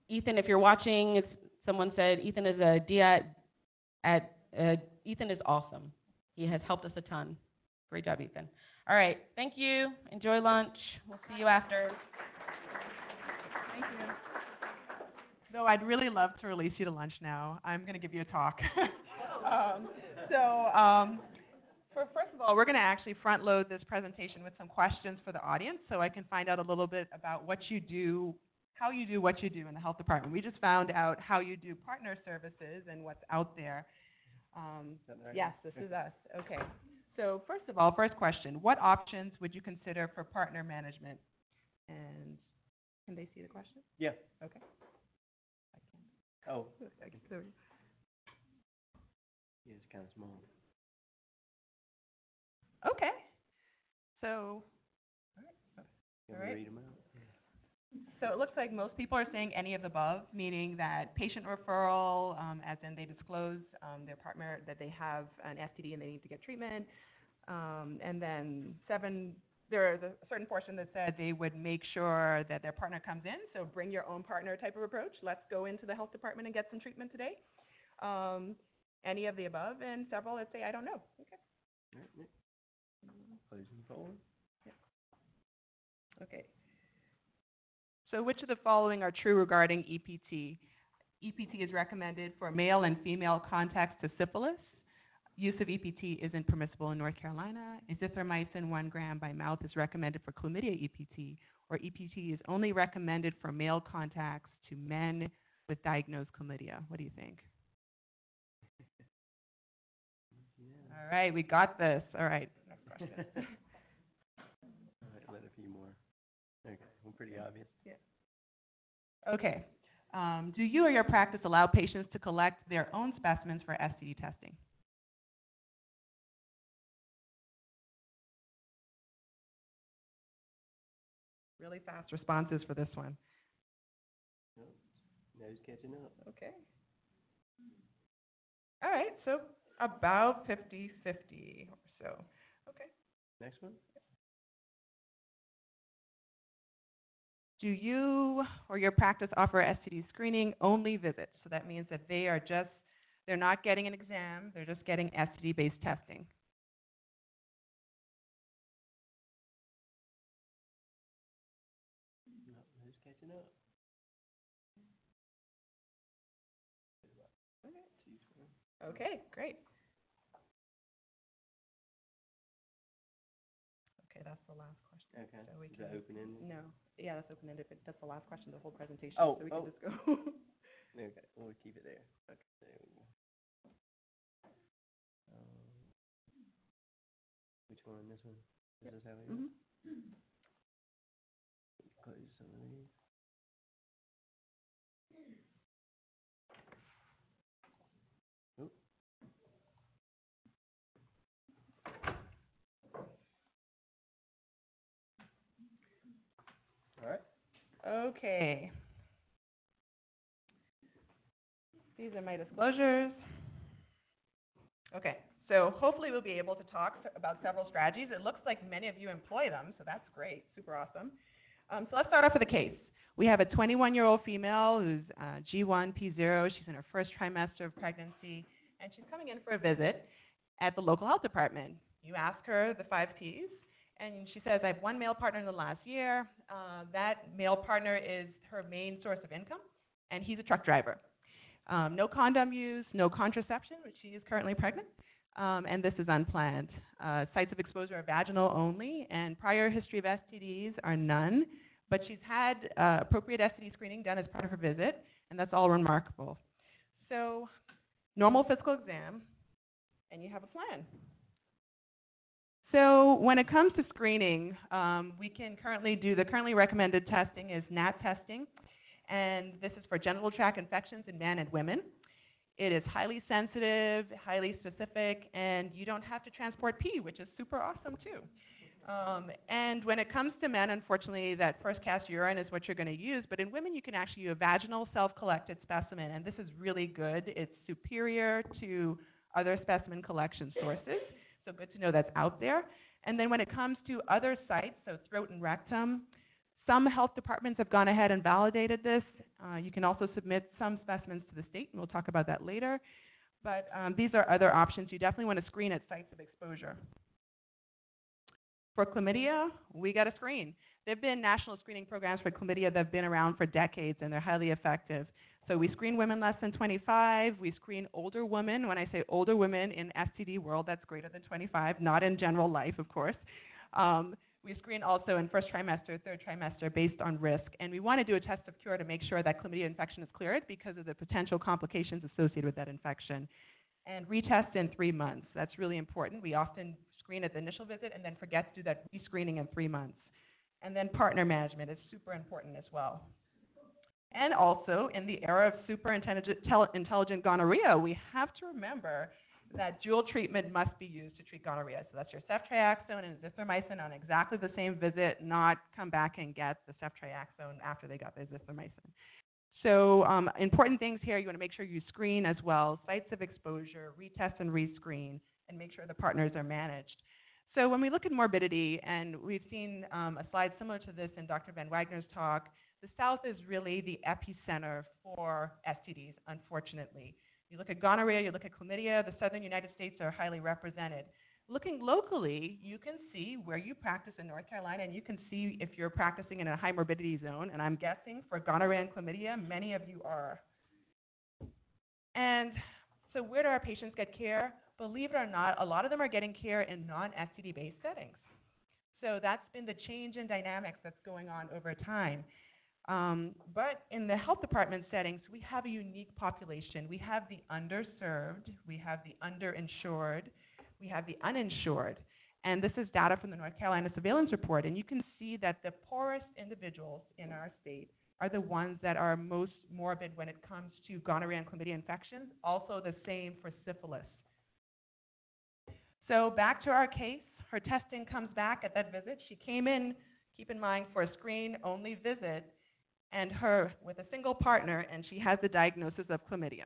Ethan, if you're watching, someone said Ethan is Ethan is awesome. He has helped us a ton. Great job, Ethan. All right. Thank you. Enjoy lunch. We'll see you after. Thank you. Though I'd really love to release you to lunch now. I'm going to give you a talk. First of all, we're going to actually front load this presentation with some questions for the audience so I can find out a little bit about what you do, how you do what you do in the health department. We just found out how you do partner services and what's out there. Yes, this is us. Okay. So first of all, first question, what options would you consider for partner management? And can they see the question? Yeah. Okay. Oh. Sorry. Yeah, it's kind of small. Okay. So, Can all we right. read them out? So it looks like most people are saying any of the above, meaning that patient referral, as in they disclose their partner that they have an STD and they need to get treatment. And then there is a certain portion that said they would make sure that their partner comes in, so bring your own partner type of approach. Let's go into the health department and get some treatment today. Any of the above, and several that say, I don't know. Okay. All right, Nick. Closing the poll. Yeah. Okay. So which of the following are true regarding EPT? EPT is recommended for male and female contacts to syphilis. Use of EPT isn't permissible in North Carolina. Azithromycin 1 gram by mouth is recommended for chlamydia EPT, or EPT is only recommended for male contacts to men with diagnosed chlamydia. What do you think? Yeah. All right, we got this. All right. Next question. All right, let a few more. Okay, well, pretty obvious. Okay. Do you or your practice allow patients to collect their own specimens for STD testing? Really fast responses for this one. Nope. Nose catching up. Okay. All right, so about 50-50 or so. Okay. Next one? Do you or your practice offer STD screening only visits? So that means that they're not getting an exam, they're just getting STD-based testing. Nope, nose catching up. Okay, great. Okay, that's the last question. Okay. So we Is that can, open-ended? no, yeah, that's open-ended, but that's the last question of the whole presentation, Oh, so we oh. can just go. Okay, we'll keep it there. Okay, there we go. Which one? This one? Is this how we go? Close some of these. Oop. All right. Okay. These are my disclosures. Okay, so hopefully we'll be able to talk about several strategies. It looks like many of you employ them, so that's great, super awesome. So let's start off with a case. We have a 21-year-old female who's G1, P0. She's in her first trimester of pregnancy, and she's coming in for a visit at the local health department. You ask her the 5 Ps, and she says, I have one male partner in the last year. That male partner is her main source of income, and he's a truck driver. No condom use, no contraception, which she is currently pregnant, and this is unplanned. Sites of exposure are vaginal only, and prior history of STDs are none, but she's had appropriate STD screening done as part of her visit, and that's all remarkable. So, normal physical exam, and you have a plan. So when it comes to screening, we can currently do, the currently recommended testing is NAT testing, and this is for genital tract infections in men and women. It is highly sensitive, highly specific, and you don't have to transport pee, which is super awesome too. And when it comes to men, unfortunately, that first cast urine is what you're going to use, but in women you can actually use a vaginal self-collected specimen, and this is really good. It's superior to other specimen collection sources, so good to know that's out there. And then when it comes to other sites, so throat and rectum, some health departments have gone ahead and validated this. You can also submit some specimens to the state, and we'll talk about that later. But these are other options. You definitely want to screen at sites of exposure. For chlamydia, we got to screen. There have been national screening programs for chlamydia that have been around for decades, and they're highly effective. So we screen women less than 25. We screen older women. When I say older women in STD world, that's greater than 25, not in general life, of course. We screen also in first trimester, third trimester based on risk, and we want to do a test of cure to make sure that chlamydia infection is cleared because of the potential complications associated with that infection. And retest in 3 months. That's really important. We often screen at the initial visit and then forget to do that rescreening in 3 months. And then partner management is super important as well. And also, in the era of super intelligent gonorrhea, we have to remember that dual treatment must be used to treat gonorrhea. So that's your ceftriaxone and azithromycin on exactly the same visit, not come back and get the ceftriaxone after they got the azithromycin. So important things here, you want to make sure you screen as well, sites of exposure, retest and rescreen, and make sure the partners are managed. So when we look at morbidity, and we've seen a slide similar to this in Dr. Van Wagner's talk, the South is really the epicenter for STDs, unfortunately. You look at gonorrhea, you look at chlamydia, the southern United States are highly represented. Looking locally, you can see where you practice in North Carolina, and you can see if you're practicing in a high morbidity zone, and I'm guessing for gonorrhea and chlamydia, many of you are. And so where do our patients get care? Believe it or not, a lot of them are getting care in non-STD-based settings. So that's been the change in dynamics that's going on over time. But in the health department settings, we have a unique population. We have the underserved, we have the underinsured, we have the uninsured. And this is data from the North Carolina Surveillance Report. And you can see that the poorest individuals in our state are the ones that are most morbid when it comes to gonorrhea and chlamydia infections. Also the same for syphilis. So back to our case. Her testing comes back at that visit. She came in, keep in mind, for a screen-only visit, and her with a single partner, and she has the diagnosis of chlamydia.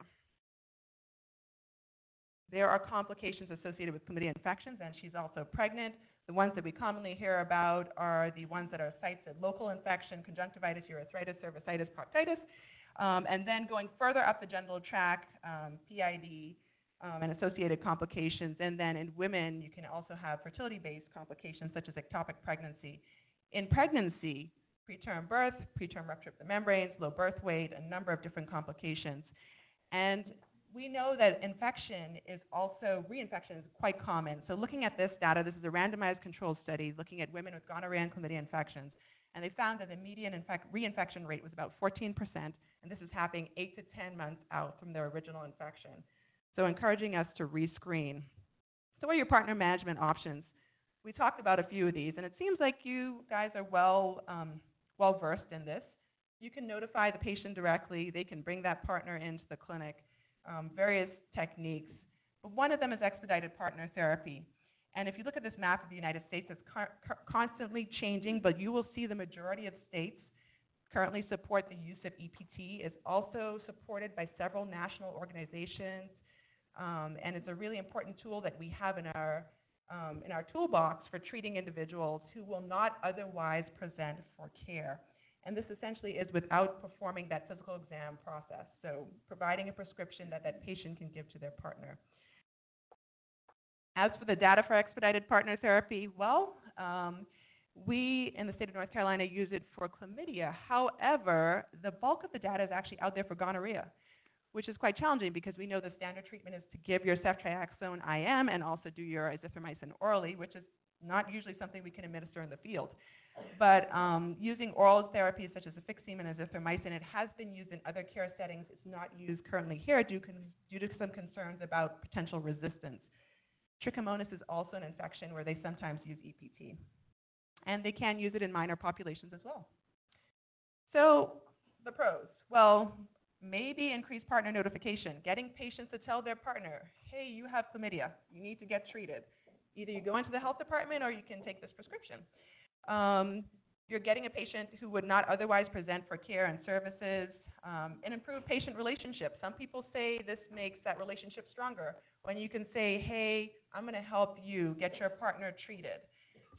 There are complications associated with chlamydia infections, and she's also pregnant. The ones that we commonly hear about are the ones that are sites of local infection, conjunctivitis, urethritis, cervicitis, proctitis, and then going further up the genital tract, PID, and associated complications. And then in women, you can also have fertility-based complications such as ectopic pregnancy. In pregnancy, preterm birth, preterm rupture of the membranes, low birth weight, a number of different complications. And we know that reinfection is quite common. So looking at this data, this is a randomized controlled study looking at women with gonorrhea and chlamydia infections. And they found that the median reinfection rate was about 14%, and this is happening 8 to 10 months out from their original infection. So encouraging us to rescreen. So what are your partner management options? We talked about a few of these, and it seems like you guys are well versed in this. You can notify the patient directly. They can bring that partner into the clinic. Various techniques. But one of them is expedited partner therapy. And if you look at this map of the United States, it's constantly changing, but you will see the majority of states currently support the use of EPT. It's also supported by several national organizations, and it's a really important tool that we have in our toolbox for treating individuals who will not otherwise present for care. And this essentially is without performing that physical exam process, so providing a prescription that that patient can give to their partner. As for the data for expedited partner therapy, well, we in the state of North Carolina use it for chlamydia. However, the bulk of the data is actually out there for gonorrhea, which is quite challenging because we know the standard treatment is to give your ceftriaxone IM and also do your azithromycin orally, which is not usually something we can administer in the field. But using oral therapies such as Afixime and azithromycin, it has been used in other care settings. It's not used currently here due to some concerns about potential resistance. Trichomonas is also an infection where they sometimes use EPT. And they can use it in minor populations as well. So the pros. Well, maybe increased partner notification, getting patients to tell their partner, hey, you have chlamydia, you need to get treated. Either you go into the health department or you can take this prescription. You're getting a patient who would not otherwise present for care and services, and improve patient relationships. Some people say this makes that relationship stronger when you can say, hey, I'm going to help you get your partner treated.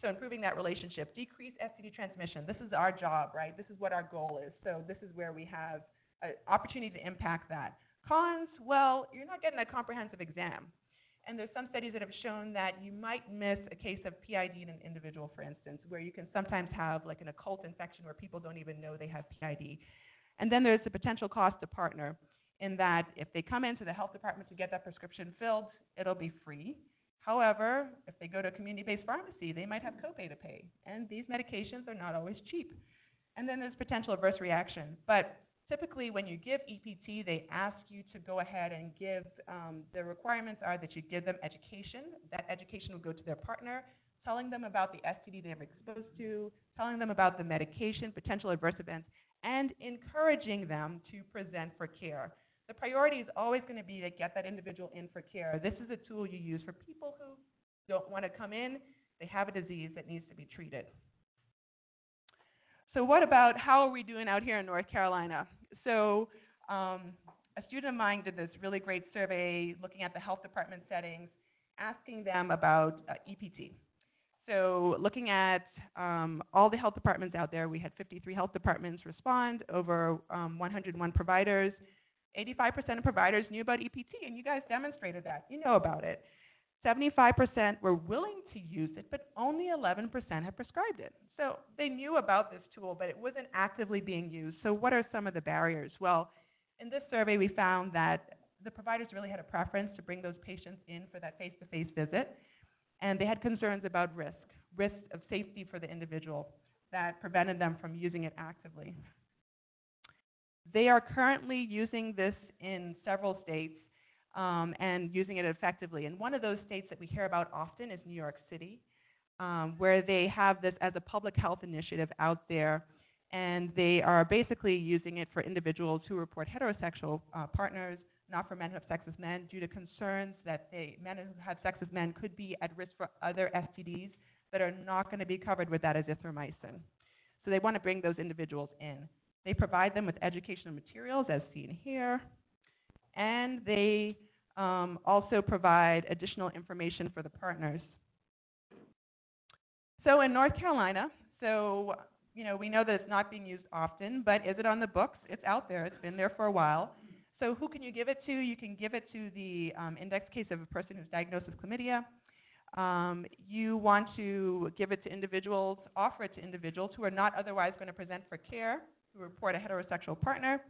So improving that relationship, decrease STD transmission. This is our job, right? This is what our goal is. So this is where we have an opportunity to impact that. Cons, well, you're not getting a comprehensive exam. And there's some studies that have shown that you might miss a case of PID in an individual, for instance, where you can sometimes have like an occult infection where people don't even know they have PID. And then there's the potential cost to partner in that if they come into the health department to get that prescription filled, it'll be free. However, if they go to a community-based pharmacy, they might have copay to pay. And these medications are not always cheap. And then there's potential adverse reaction. But typically, when you give EPT, they ask you to go ahead and give, the requirements are that you give them education. That education will go to their partner, telling them about the STD they're exposed to, telling them about the medication, potential adverse events, and encouraging them to present for care. The priority is always going to be to get that individual in for care. This is a tool you use for people who don't want to come in. They have a disease that needs to be treated. So what about how are we doing out here in North Carolina? So a student of mine did this really great survey looking at the health department settings, asking them about EPT. So looking at all the health departments out there, we had 53 health departments respond, over 101 providers. 85% of providers knew about EPT, and you guys demonstrated that. You know about it. 75% were willing to use it, but only 11% have prescribed it. So they knew about this tool, but it wasn't actively being used. So what are some of the barriers? Well, in this survey, we found that the providers really had a preference to bring those patients in for that face-to-face visit, and they had concerns about risk of safety for the individual that prevented them from using it actively. They are currently using this in several states and using it effectively. And one of those states that we hear about often is New York City, where they have this as a public health initiative out there. and they are basically using it for individuals who report heterosexual partners, not for men who have sex with men, due to concerns that men who have sex with men could be at risk for other STDs that are not going to be covered with that azithromycin. So they want to bring those individuals in. They provide them with educational materials, as seen here, and they also provide additional information for the partners. So in North Carolina, we know that it's not being used often, but is it on the books? It's out there. It's been there for a while. So who can you give it to? You can give it to the index case of a person who's diagnosed with chlamydia. You want to give it to individuals, offer it to individuals who are not otherwise going to present for care, who report a heterosexual partner.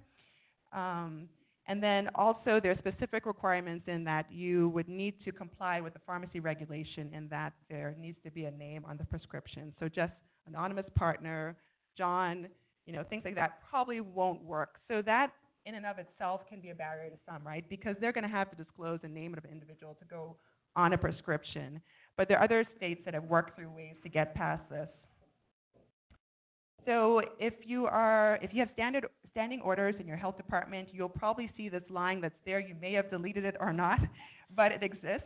And then also there are specific requirements in that you would need to comply with the pharmacy regulation in that there needs to be a name on the prescription. So just anonymous partner, John, things like that probably won't work. So that in and of itself can be a barrier to some, right? Because they're going to have to disclose the name of an individual to go on a prescription. But there are other states that have worked through ways to get past this. So if you have standing orders in your health department, you'll probably see this line that's there. You may have deleted it or not, but it exists,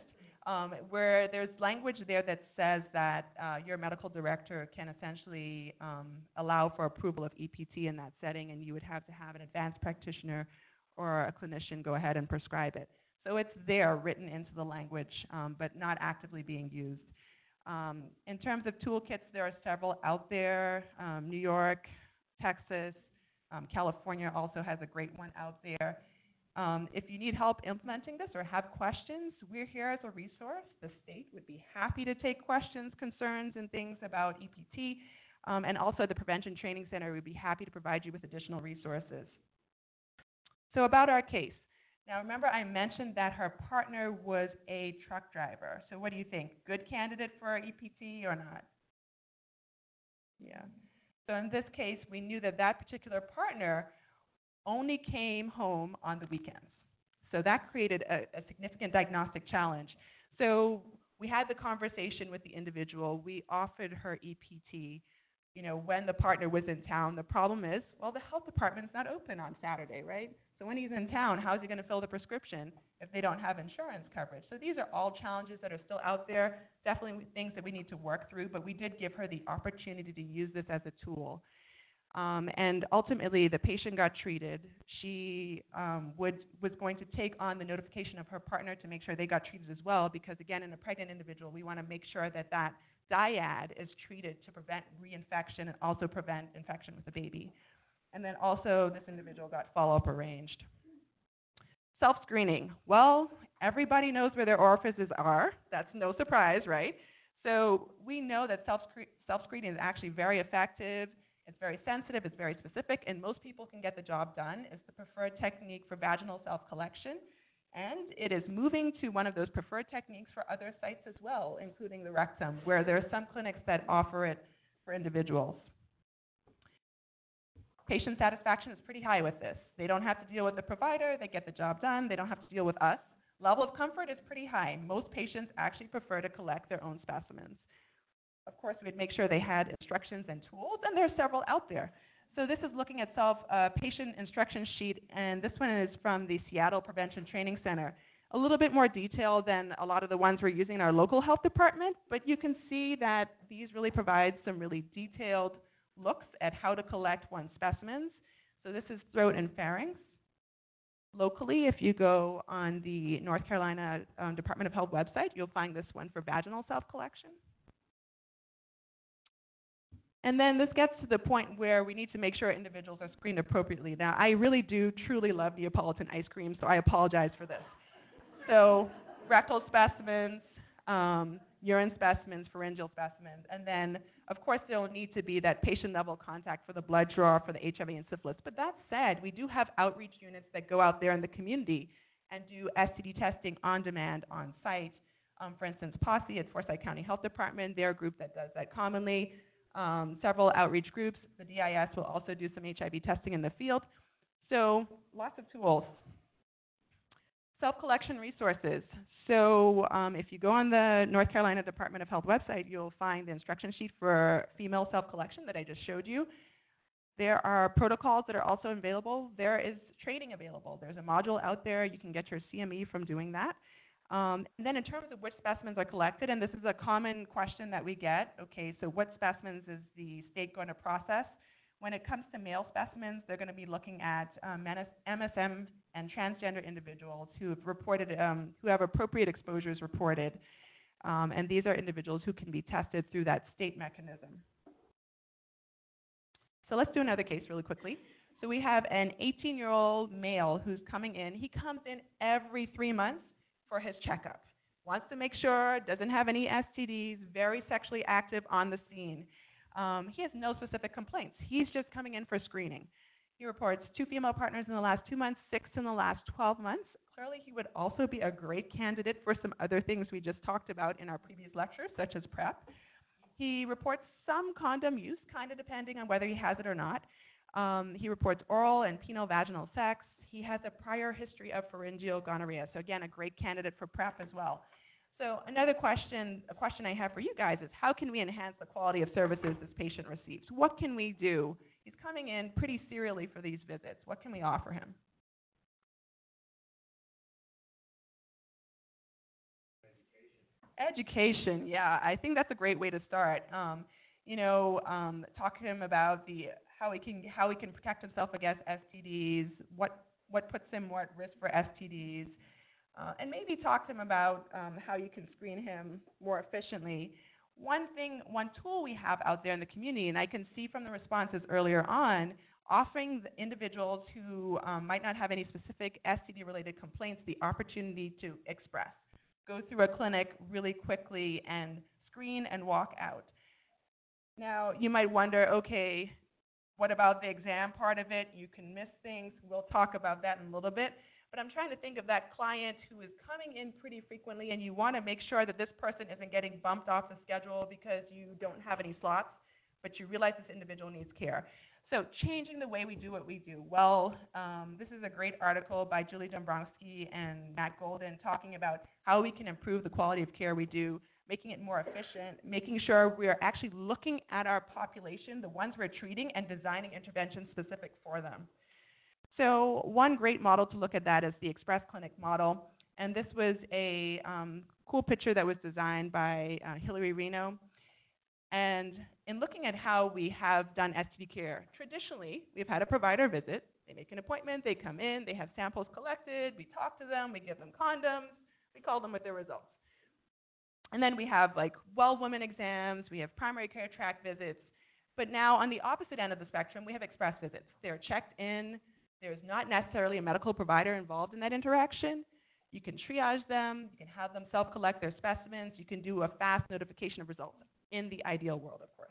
where there's language there that says that your medical director can essentially allow for approval of EPT in that setting, and you would have to have an advanced practitioner or a clinician go ahead and prescribe it. So it's there, written into the language, but not actively being used. In terms of toolkits, there are several out there. New York, Texas, California also has a great one out there. If you need help implementing this or have questions, we're here as a resource. The state would be happy to take questions, concerns, and things about EPT. And also the Prevention Training Center would be happy to provide you with additional resources. So about our case. Now remember I mentioned that her partner was a truck driver. So what do you think? Good candidate for EPT or not? Yeah. So in this case, we knew that that particular partner only came home on the weekends. So that created a significant diagnostic challenge. So we had the conversation with the individual. We offered her EPT, when the partner was in town. The problem is, well, the health department's not open on Saturday, right? So when he's in town, how's he going to fill the prescription if they don't have insurance coverage? So these are all challenges that are still out there, definitely things that we need to work through, but we did give her the opportunity to use this as a tool. And ultimately, the patient got treated. She was going to take on the notification of her partner to make sure they got treated as well, because again, in a pregnant individual, we want to make sure that that dyad is treated to prevent reinfection and also prevent infection with the baby. And then also, this individual got follow-up arranged. Self-screening. Well, everybody knows where their orifices are. That's no surprise, right? So we know that self-screening is actually very effective. It's very sensitive. It's very specific. And most people can get the job done. It's the preferred technique for vaginal self-collection. And it is moving to one of those preferred techniques for other sites as well, including the rectum, where there are some clinics that offer it for individuals. Patient satisfaction is pretty high with this. They don't have to deal with the provider. They get the job done. They don't have to deal with us. Level of comfort is pretty high. Most patients actually prefer to collect their own specimens. Of course, we'd make sure they had instructions and tools, and there are several out there. So this is looking at patient instruction sheet, and this one is from the Seattle Prevention Training Center. A little bit more detailed than a lot of the ones we're using in our local health department, but you can see that these really provide some really detailed looks at how to collect one's specimens. So this is throat and pharynx. Locally, if you go on the North Carolina Department of Health website, you'll find this one for vaginal self-collection. And then this gets to the point where we need to make sure individuals are screened appropriately. Now, I really do truly love Neapolitan ice cream, so I apologize for this. So rectal specimens, urine specimens, pharyngeal specimens, and then, of course, there will need to be that patient-level contact for the blood draw for the HIV and syphilis. But that said, we do have outreach units that go out there in the community and do STD testing on demand on site. For instance, Posse at Forsyth County Health Department, they're a group that does that commonly. Several outreach groups. The DIS will also do some HIV testing in the field. So lots of tools. Self-collection resources. So if you go on the North Carolina Department of Health website, you'll find the instruction sheet for female self-collection that I just showed you. There are protocols that are also available. There is training available. There's a module out there. You can get your CME from doing that. And then in terms of which specimens are collected, and this is a common question that we get, okay, so what specimens is the state going to process? When it comes to male specimens, they're going to be looking at MSM and transgender individuals who have reported, who have appropriate exposures reported, and these are individuals who can be tested through that state mechanism. So let's do another case really quickly. So we have an 18-year-old male who's coming in. He comes in every 3 months for his checkup. Wants to make sure, doesn't have any STDs, very sexually active on the scene. He has no specific complaints. He's just coming in for screening. He reports 2 female partners in the last 2 months, 6 in the last 12 months. Clearly, he would also be a great candidate for some other things we just talked about in our previous lectures, such as PrEP. He reports some condom use, kind of depending on whether he has it or not. He reports oral and penile-vaginal sex. He has a prior history of pharyngeal gonorrhea, so again, a great candidate for PrEP as well. So another question, a question I have for you guys is, how can we enhance the quality of services this patient receives? What can we do? He's coming in pretty serially for these visits. What can we offer him? Education, yeah, I think that's a great way to start. Talk to him about how he can protect himself against STDs, what puts him more at risk for STDs, and maybe talk to him about how you can screen him more efficiently. One tool we have out there in the community, and I can see from the responses earlier on, offering the individuals who might not have any specific STD-related complaints the opportunity to express. Go through a clinic really quickly and screen and walk out. Now, you might wonder, okay, what about the exam part of it? You can miss things. We'll talk about that in a little bit. But I'm trying to think of that client who is coming in pretty frequently, and you want to make sure that this person isn't getting bumped off the schedule because you don't have any slots, but you realize this individual needs care. So changing the way we do what we do. Well, this is a great article by Julie Dombrowski and Matt Golden talking about how we can improve the quality of care we do, making it more efficient, making sure we are actually looking at our population, the ones we're treating, and designing interventions specific for them. So one great model to look at that is the Express Clinic model. And this was a cool picture that was designed by Hillary Reno. And in looking at how we have done STD care, traditionally, we've had a provider visit. They make an appointment, they come in, they have samples collected, we talk to them, we give them condoms, we call them with their results. And then we have like well woman exams, we have primary care tract visits. But now on the opposite end of the spectrum, we have express visits. They're checked in, there's not necessarily a medical provider involved in that interaction. You can triage them, you can have them self-collect their specimens, you can do a fast notification of results. In the ideal world, of course.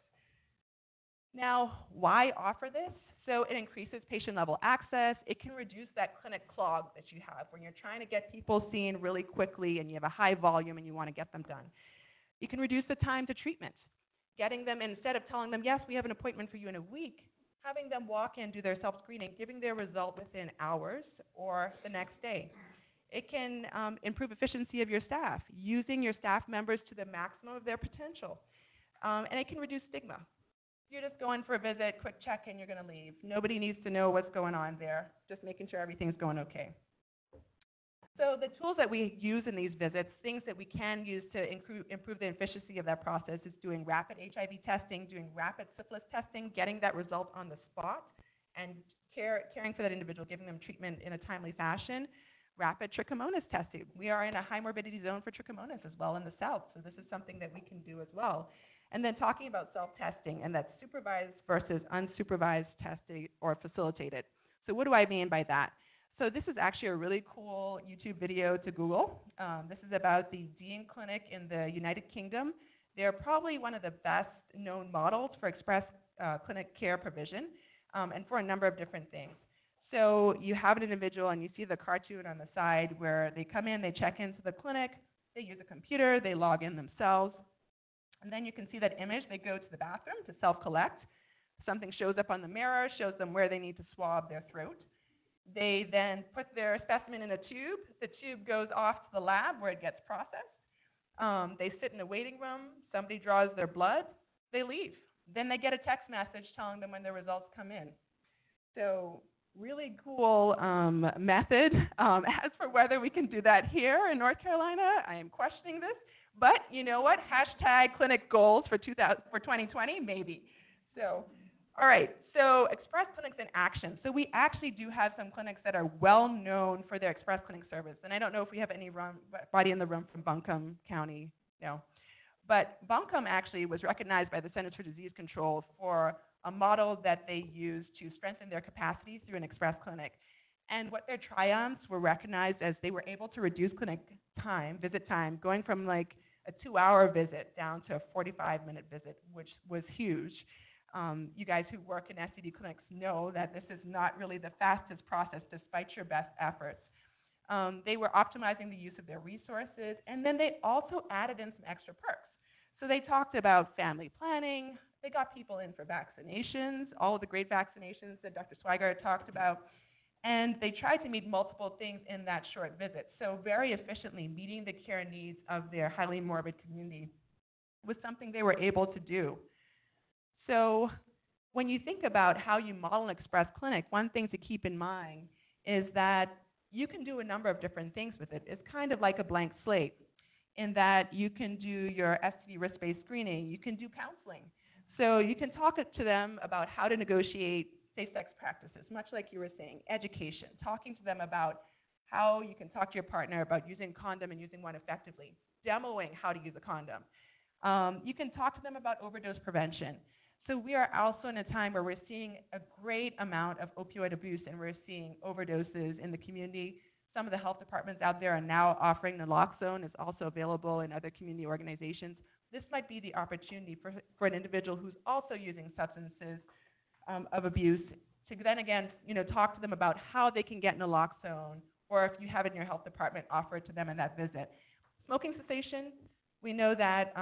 Now, why offer this? So it increases patient-level access. It can reduce that clinic clog that you have when you're trying to get people seen really quickly and you have a high volume and you want to get them done. You can reduce the time to treatment. Getting them, instead of telling them, yes, we have an appointment for you in a week, having them walk in, do their self-screening, giving their result within hours or the next day. It can improve efficiency of your staff, using your staff members to the maximum of their potential. And it can reduce stigma. You're just going for a visit, quick check-in, you're going to leave. Nobody needs to know what's going on there, just making sure everything's going okay. So the tools that we use in these visits, things that we can use to improve the efficiency of that process is doing rapid HIV testing, doing rapid syphilis testing, getting that result on the spot, and caring for that individual, giving them treatment in a timely fashion. Rapid Trichomonas testing. We are in a high morbidity zone for Trichomonas as well in the South, so this is something that we can do as well. And then talking about self-testing, and that's supervised versus unsupervised testing or facilitated. So what do I mean by that? So this is actually a really cool YouTube video to Google. This is about the Dean Clinic in the United Kingdom. They're probably one of the best known models for express clinic care provision, and for a number of different things. So you have an individual, and you see the cartoon on the side where they come in, they check into the clinic, they use a computer, they log in themselves. And then you can see that image. They go to the bathroom to self-collect. Something shows up on the mirror, shows them where they need to swab their throat. They then put their specimen in a tube. The tube goes off to the lab where it gets processed. They sit in a waiting room. Somebody draws their blood. They leave. then they get a text message telling them when their results come in. So really cool method. As for whether we can do that here in North Carolina, I am questioning this. But you know what? Hashtag clinic goals for 2020, maybe. So, all right. So express clinics in action. So we actually do have some clinics that are well known for their express clinic service. And I don't know if we have anybody in the room from Buncombe County. No. But Buncombe actually was recognized by the Centers for Disease Control for a model that they used to strengthen their capacity through an express clinic. And what their triumphs were recognized as they were able to reduce clinic time, visit time, going from like a 2-hour visit down to a 45-minute visit, which was huge. You guys who work in Std clinics know that this is not really the fastest process despite your best efforts. They were optimizing the use of their resources, and then they also added in some extra perks. So they talked about family planning. They got people in for vaccinations, all of the great vaccinations that Dr. Swigert talked about. And they tried to meet multiple things in that short visit. So very efficiently meeting the care needs of their highly morbid community was something they were able to do. So when you think about how you model an express clinic, one thing to keep in mind is that you can do a number of different things with it. It's kind of like a blank slate in that you can do your STD risk-based screening, you can do counseling. So you can talk to them about how to negotiate safe-sex practices, much like you were saying, education, talking to them about how you can talk to your partner about using a condom and using one effectively, demoing how to use a condom. You can talk to them about overdose prevention. So we are also in a time where we're seeing a great amount of opioid abuse and we're seeing overdoses in the community. Some of the health departments out there are now offering naloxone. It's also available in other community organizations. This might be the opportunity for an individual who's also using substances of abuse to then again, talk to them about how they can get naloxone, or if you have it in your health department, offer it to them in that visit. Smoking cessation, we know that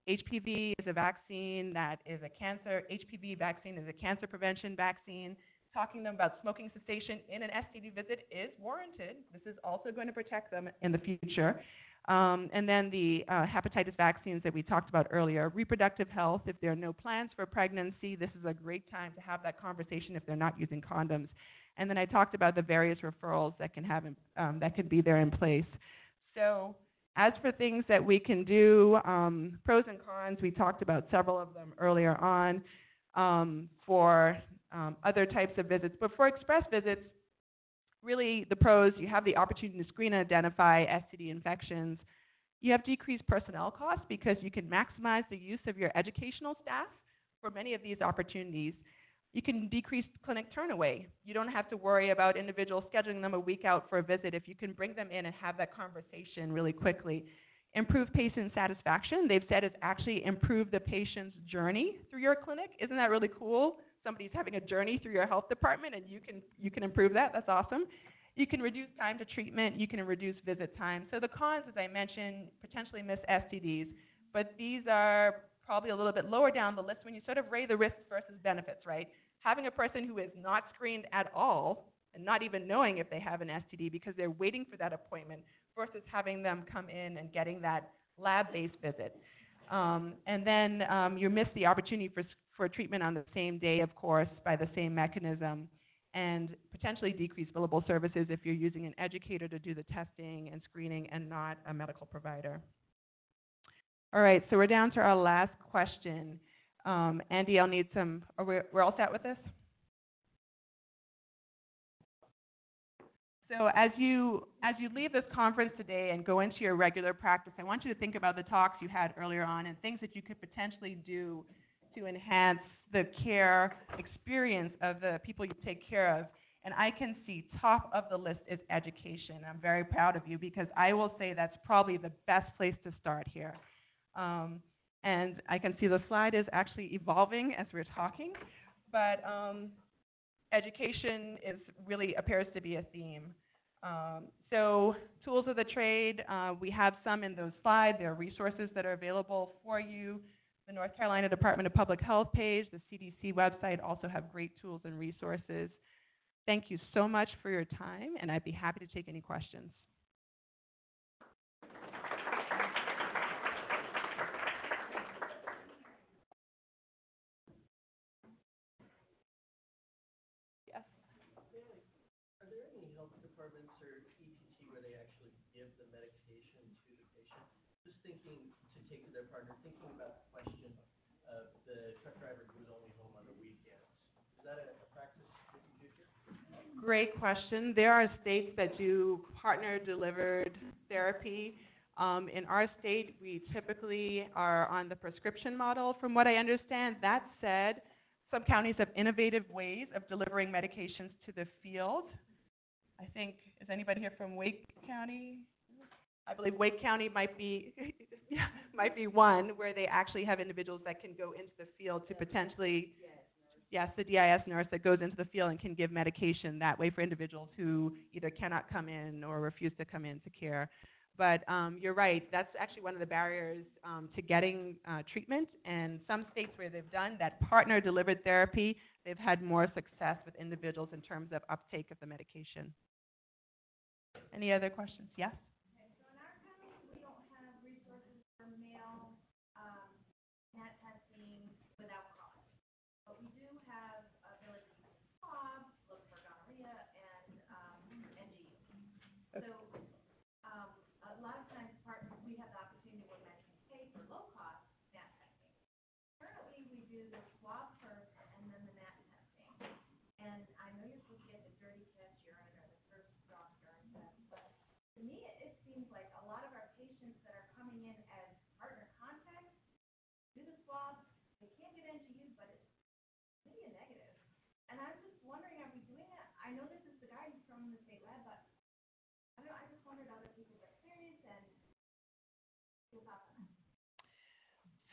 HPV is a vaccine that is a cancer. HPV vaccine is a cancer prevention vaccine. Talking to them about smoking cessation in an STD visit is warranted. This is also going to protect them in the future. And then the hepatitis vaccines that we talked about earlier. Reproductive health, if there are no plans for pregnancy, this is a great time to have that conversation if they're not using condoms. And then I talked about the various referrals that can have that could be there in place. So as for things that we can do, pros and cons, we talked about several of them earlier on for other types of visits. But for express visits, really the pros, you have the opportunity to screen and identify STD infections. You have decreased personnel costs because you can maximize the use of your educational staff for many of these opportunities. You can decrease clinic turnaway. You don't have to worry about individuals scheduling them a week out for a visit if you can bring them in and have that conversation really quickly. Improve patient satisfaction. They've said it's actually improved the patient's journey through your clinic. Isn't that really cool? Somebody's having a journey through your health department and you can improve that. That's awesome. You can reduce time to treatment. You can reduce visit time. So the cons, as I mentioned, potentially miss STDs, but these are probably a little bit lower down the list when you sort of weigh the risks versus benefits, right? Having a person who is not screened at all and not even knowing if they have an STD because they're waiting for that appointment versus having them come in and getting that lab-based visit. And then you miss the opportunity for treatment on the same day, of course, by the same mechanism, and potentially decrease billable services if you're using an educator to do the testing and screening and not a medical provider. All right, so we're down to our last question. Andy, I'll need some, we're all set with this? So as you leave this conference today and go into your regular practice, I want you to think about the talks you had earlier on and things that you could potentially do to enhance the care experience of the people you take care of. And I can see top of the list is education. I'm very proud of you because I will say that's probably the best place to start here. And I can see the slide is actually evolving as we're talking, but education really appears to be a theme. So tools of the trade, we have some in those slides. There are resources that are available for you. The North Carolina Department of Public Health page, the CDC website also have great tools and resources. Thank you so much for your time, and I'd be happy to take any questions. departments or ETT where they actually give the medication to the patient, just thinking to take to their partner, thinking about the question of the truck driver who's only home on the weekends. Is that a practice that you do here? Great question. There are states that do partner-delivered therapy. In our state, we typically are on the prescription model, from what I understand. That said, some counties have innovative ways of delivering medications to the field. I think, is anybody here from Wake County? I believe Wake County might be might be one where they actually have individuals that can go into the field to potentially, yes, the DIS nurse that goes into the field and can give medication that way for individuals who either cannot come in or refuse to come into care. But you're right, that's actually one of the barriers to getting treatment. And some states where they've done that partner-delivered therapy, they've had more success with individuals in terms of uptake of the medication. Any other questions? Yes? Okay, so in our county, we don't have resources for male NAT testing without cost. But we do have ability to swab, look for gonorrhea, and NG. So a lot of times we have the opportunity where men can pay for low-cost NAT testing. Currently, we do the swab first and then the NAT testing. And I know you're supposed to get the dirty test urine or the first drop urine test, but to me, it seems like a lot of our patients that are coming in as partner contacts do the swab. They can't get NGU, but it's maybe a negative. And I'm just wondering, are we doing that? I know this is the guidance from the state lab, but I don't know, I just wondered other people's experience and your thoughts on that.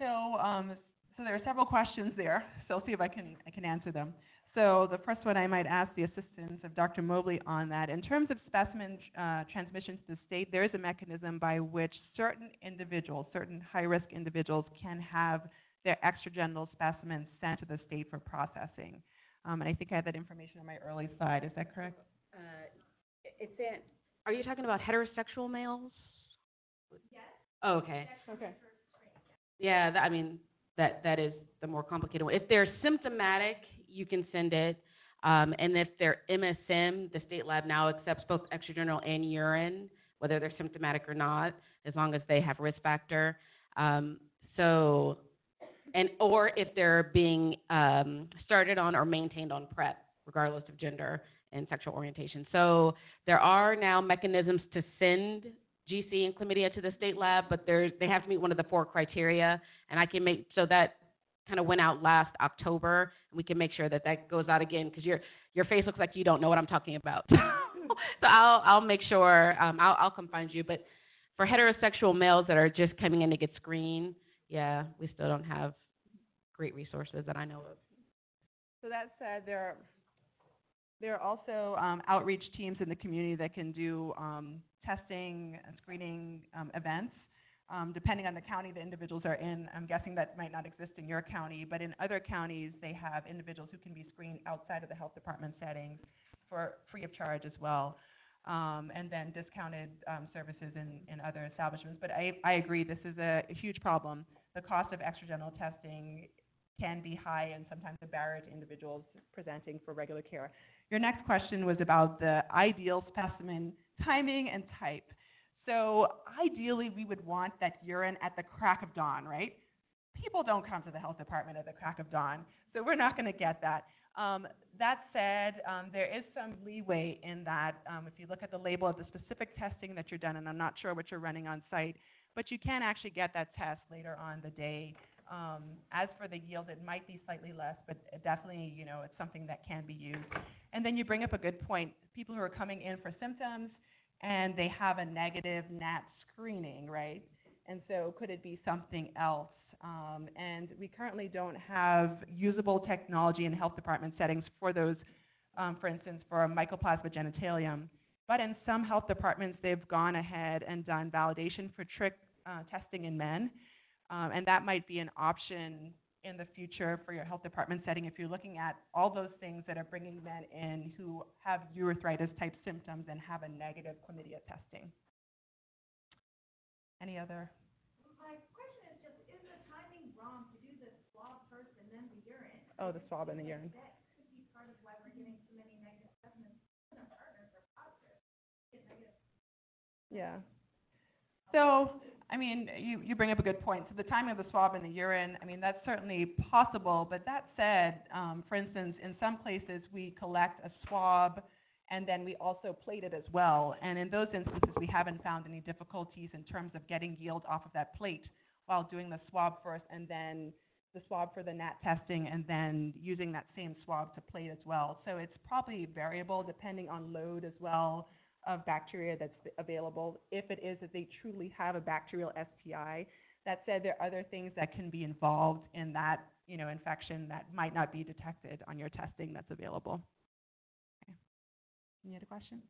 So there are several questions there. So I'll see if I can answer them. So the first one, I might ask the assistance of Dr. Mobley on that. In terms of specimen transmission to the state, there is a mechanism by which certain individuals, certain high-risk individuals, can have their extragenital specimens sent to the state for processing. And I think I had that information on my early slide. Is that correct? Are you talking about heterosexual males? Yes. Oh, okay. Okay. Yeah, that is the more complicated one. If they're symptomatic, you can send it. And if they're MSM, the state lab now accepts both extragenital and urine, whether they're symptomatic or not, as long as they have risk factor. Or if they're being started on or maintained on PrEP, regardless of gender and sexual orientation. So there are now mechanisms to send GC and chlamydia to the state lab, but they have to meet one of the 4 criteria, and I can make, so that kind of went out last October, and we can make sure that that goes out again, because your face looks like you don't know what I'm talking about. So I'll make sure, I'll come find you, but for heterosexual males that are just coming in to get screened, yeah, we still don't have great resources that I know of. So that said, there are also outreach teams in the community that can do testing and screening events. Depending on the county the individuals are in, I'm guessing that might not exist in your county, but in other counties they have individuals who can be screened outside of the health department settings for free of charge as well, and then discounted services in other establishments. But I agree, this is a huge problem. The cost of extragenital testing can be high and sometimes a barrier to individuals presenting for regular care. Your next question was about the ideal specimen timing and type. So ideally, we would want that urine at the crack of dawn, right? People don't come to the health department at the crack of dawn, so we're not going to get that. That said, there is some leeway in that if you look at the label of the specific testing that you're done, and I'm not sure what you're running on site, but you can actually get that test later on the day. As for the yield, it might be slightly less, but definitely, it's something that can be used. And then you bring up a good point. People who are coming in for symptoms and they have a negative NAT screening, right? And so could it be something else? And we currently don't have usable technology in health department settings for those, for instance, for a mycoplasma genitalium. But in some health departments, they've gone ahead and done validation for trick testing in men. And that might be an option in the future for your health department setting if you're looking at all those things that are bringing men in who have urethritis-type symptoms and have a negative chlamydia testing. Any other? My question is just, is the timing wrong to do the swab first and then the urine? Oh, the swab and the urine. That could be part of why we're getting so many negative specimens when our partners are positive. Yeah. So, I mean, you bring up a good point. So the timing of the swab in the urine, I mean, that's certainly possible. But that said, for instance, in some places we collect a swab and then we also plate it as well. And in those instances, we haven't found any difficulties in terms of getting yield off of that plate while doing the swab first and then the swab for the NAT testing and then using that same swab to plate as well. So it's probably variable depending on load as well of bacteria that's available, if it is that they truly have a bacterial STI. That said, there are other things that can be involved in that, infection that might not be detected on your testing that's available. Okay. Any other questions?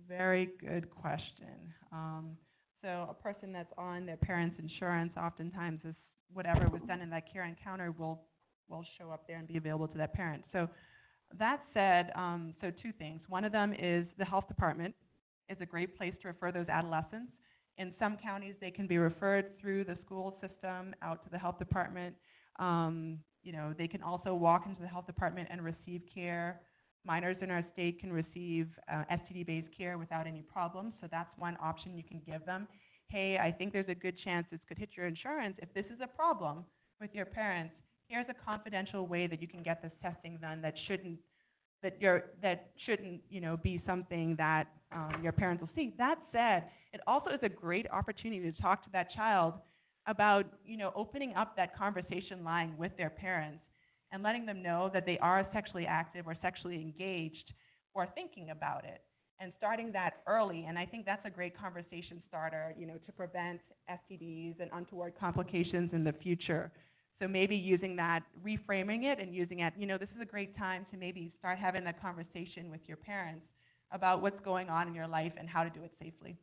Very good question. So a person that's on their parents' insurance oftentimes is whatever was done in that care encounter will show up there and be available to that parent. So that said, so two things. One of them is the health department is a great place to refer those adolescents. In some counties, they can be referred through the school system out to the health department. They can also walk into the health department and receive care. Minors in our state can receive STD-based care without any problems, so that's one option you can give them. Hey, I think there's a good chance this could hit your insurance. If this is a problem with your parents, here's a confidential way that you can get this testing done that shouldn't be something that your parents will see. That said, it also is a great opportunity to talk to that child about opening up that conversation line with their parents and letting them know that they are sexually active or sexually engaged or thinking about it, and starting that early. And I think that's a great conversation starter, to prevent STDs and untoward complications in the future. So maybe using that, reframing it and using it, this is a great time to maybe start having that conversation with your parents about what's going on in your life and how to do it safely.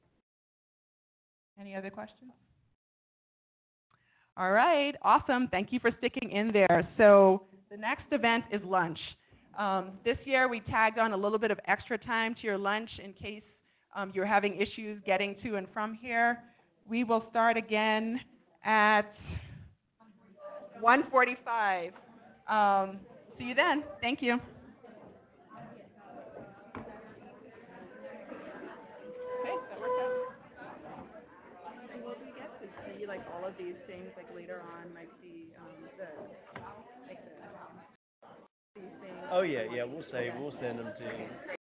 Any other questions? All right, awesome. Thank you for sticking in there. So the next event is lunch. This year we tagged on a little bit of extra time to your lunch in case you're having issues getting to and from here. We will start again at 1:45. See you then. Thank you. Okay, that worked out. And will we get to see all of these things later on, these things? Oh yeah, we'll send them to you.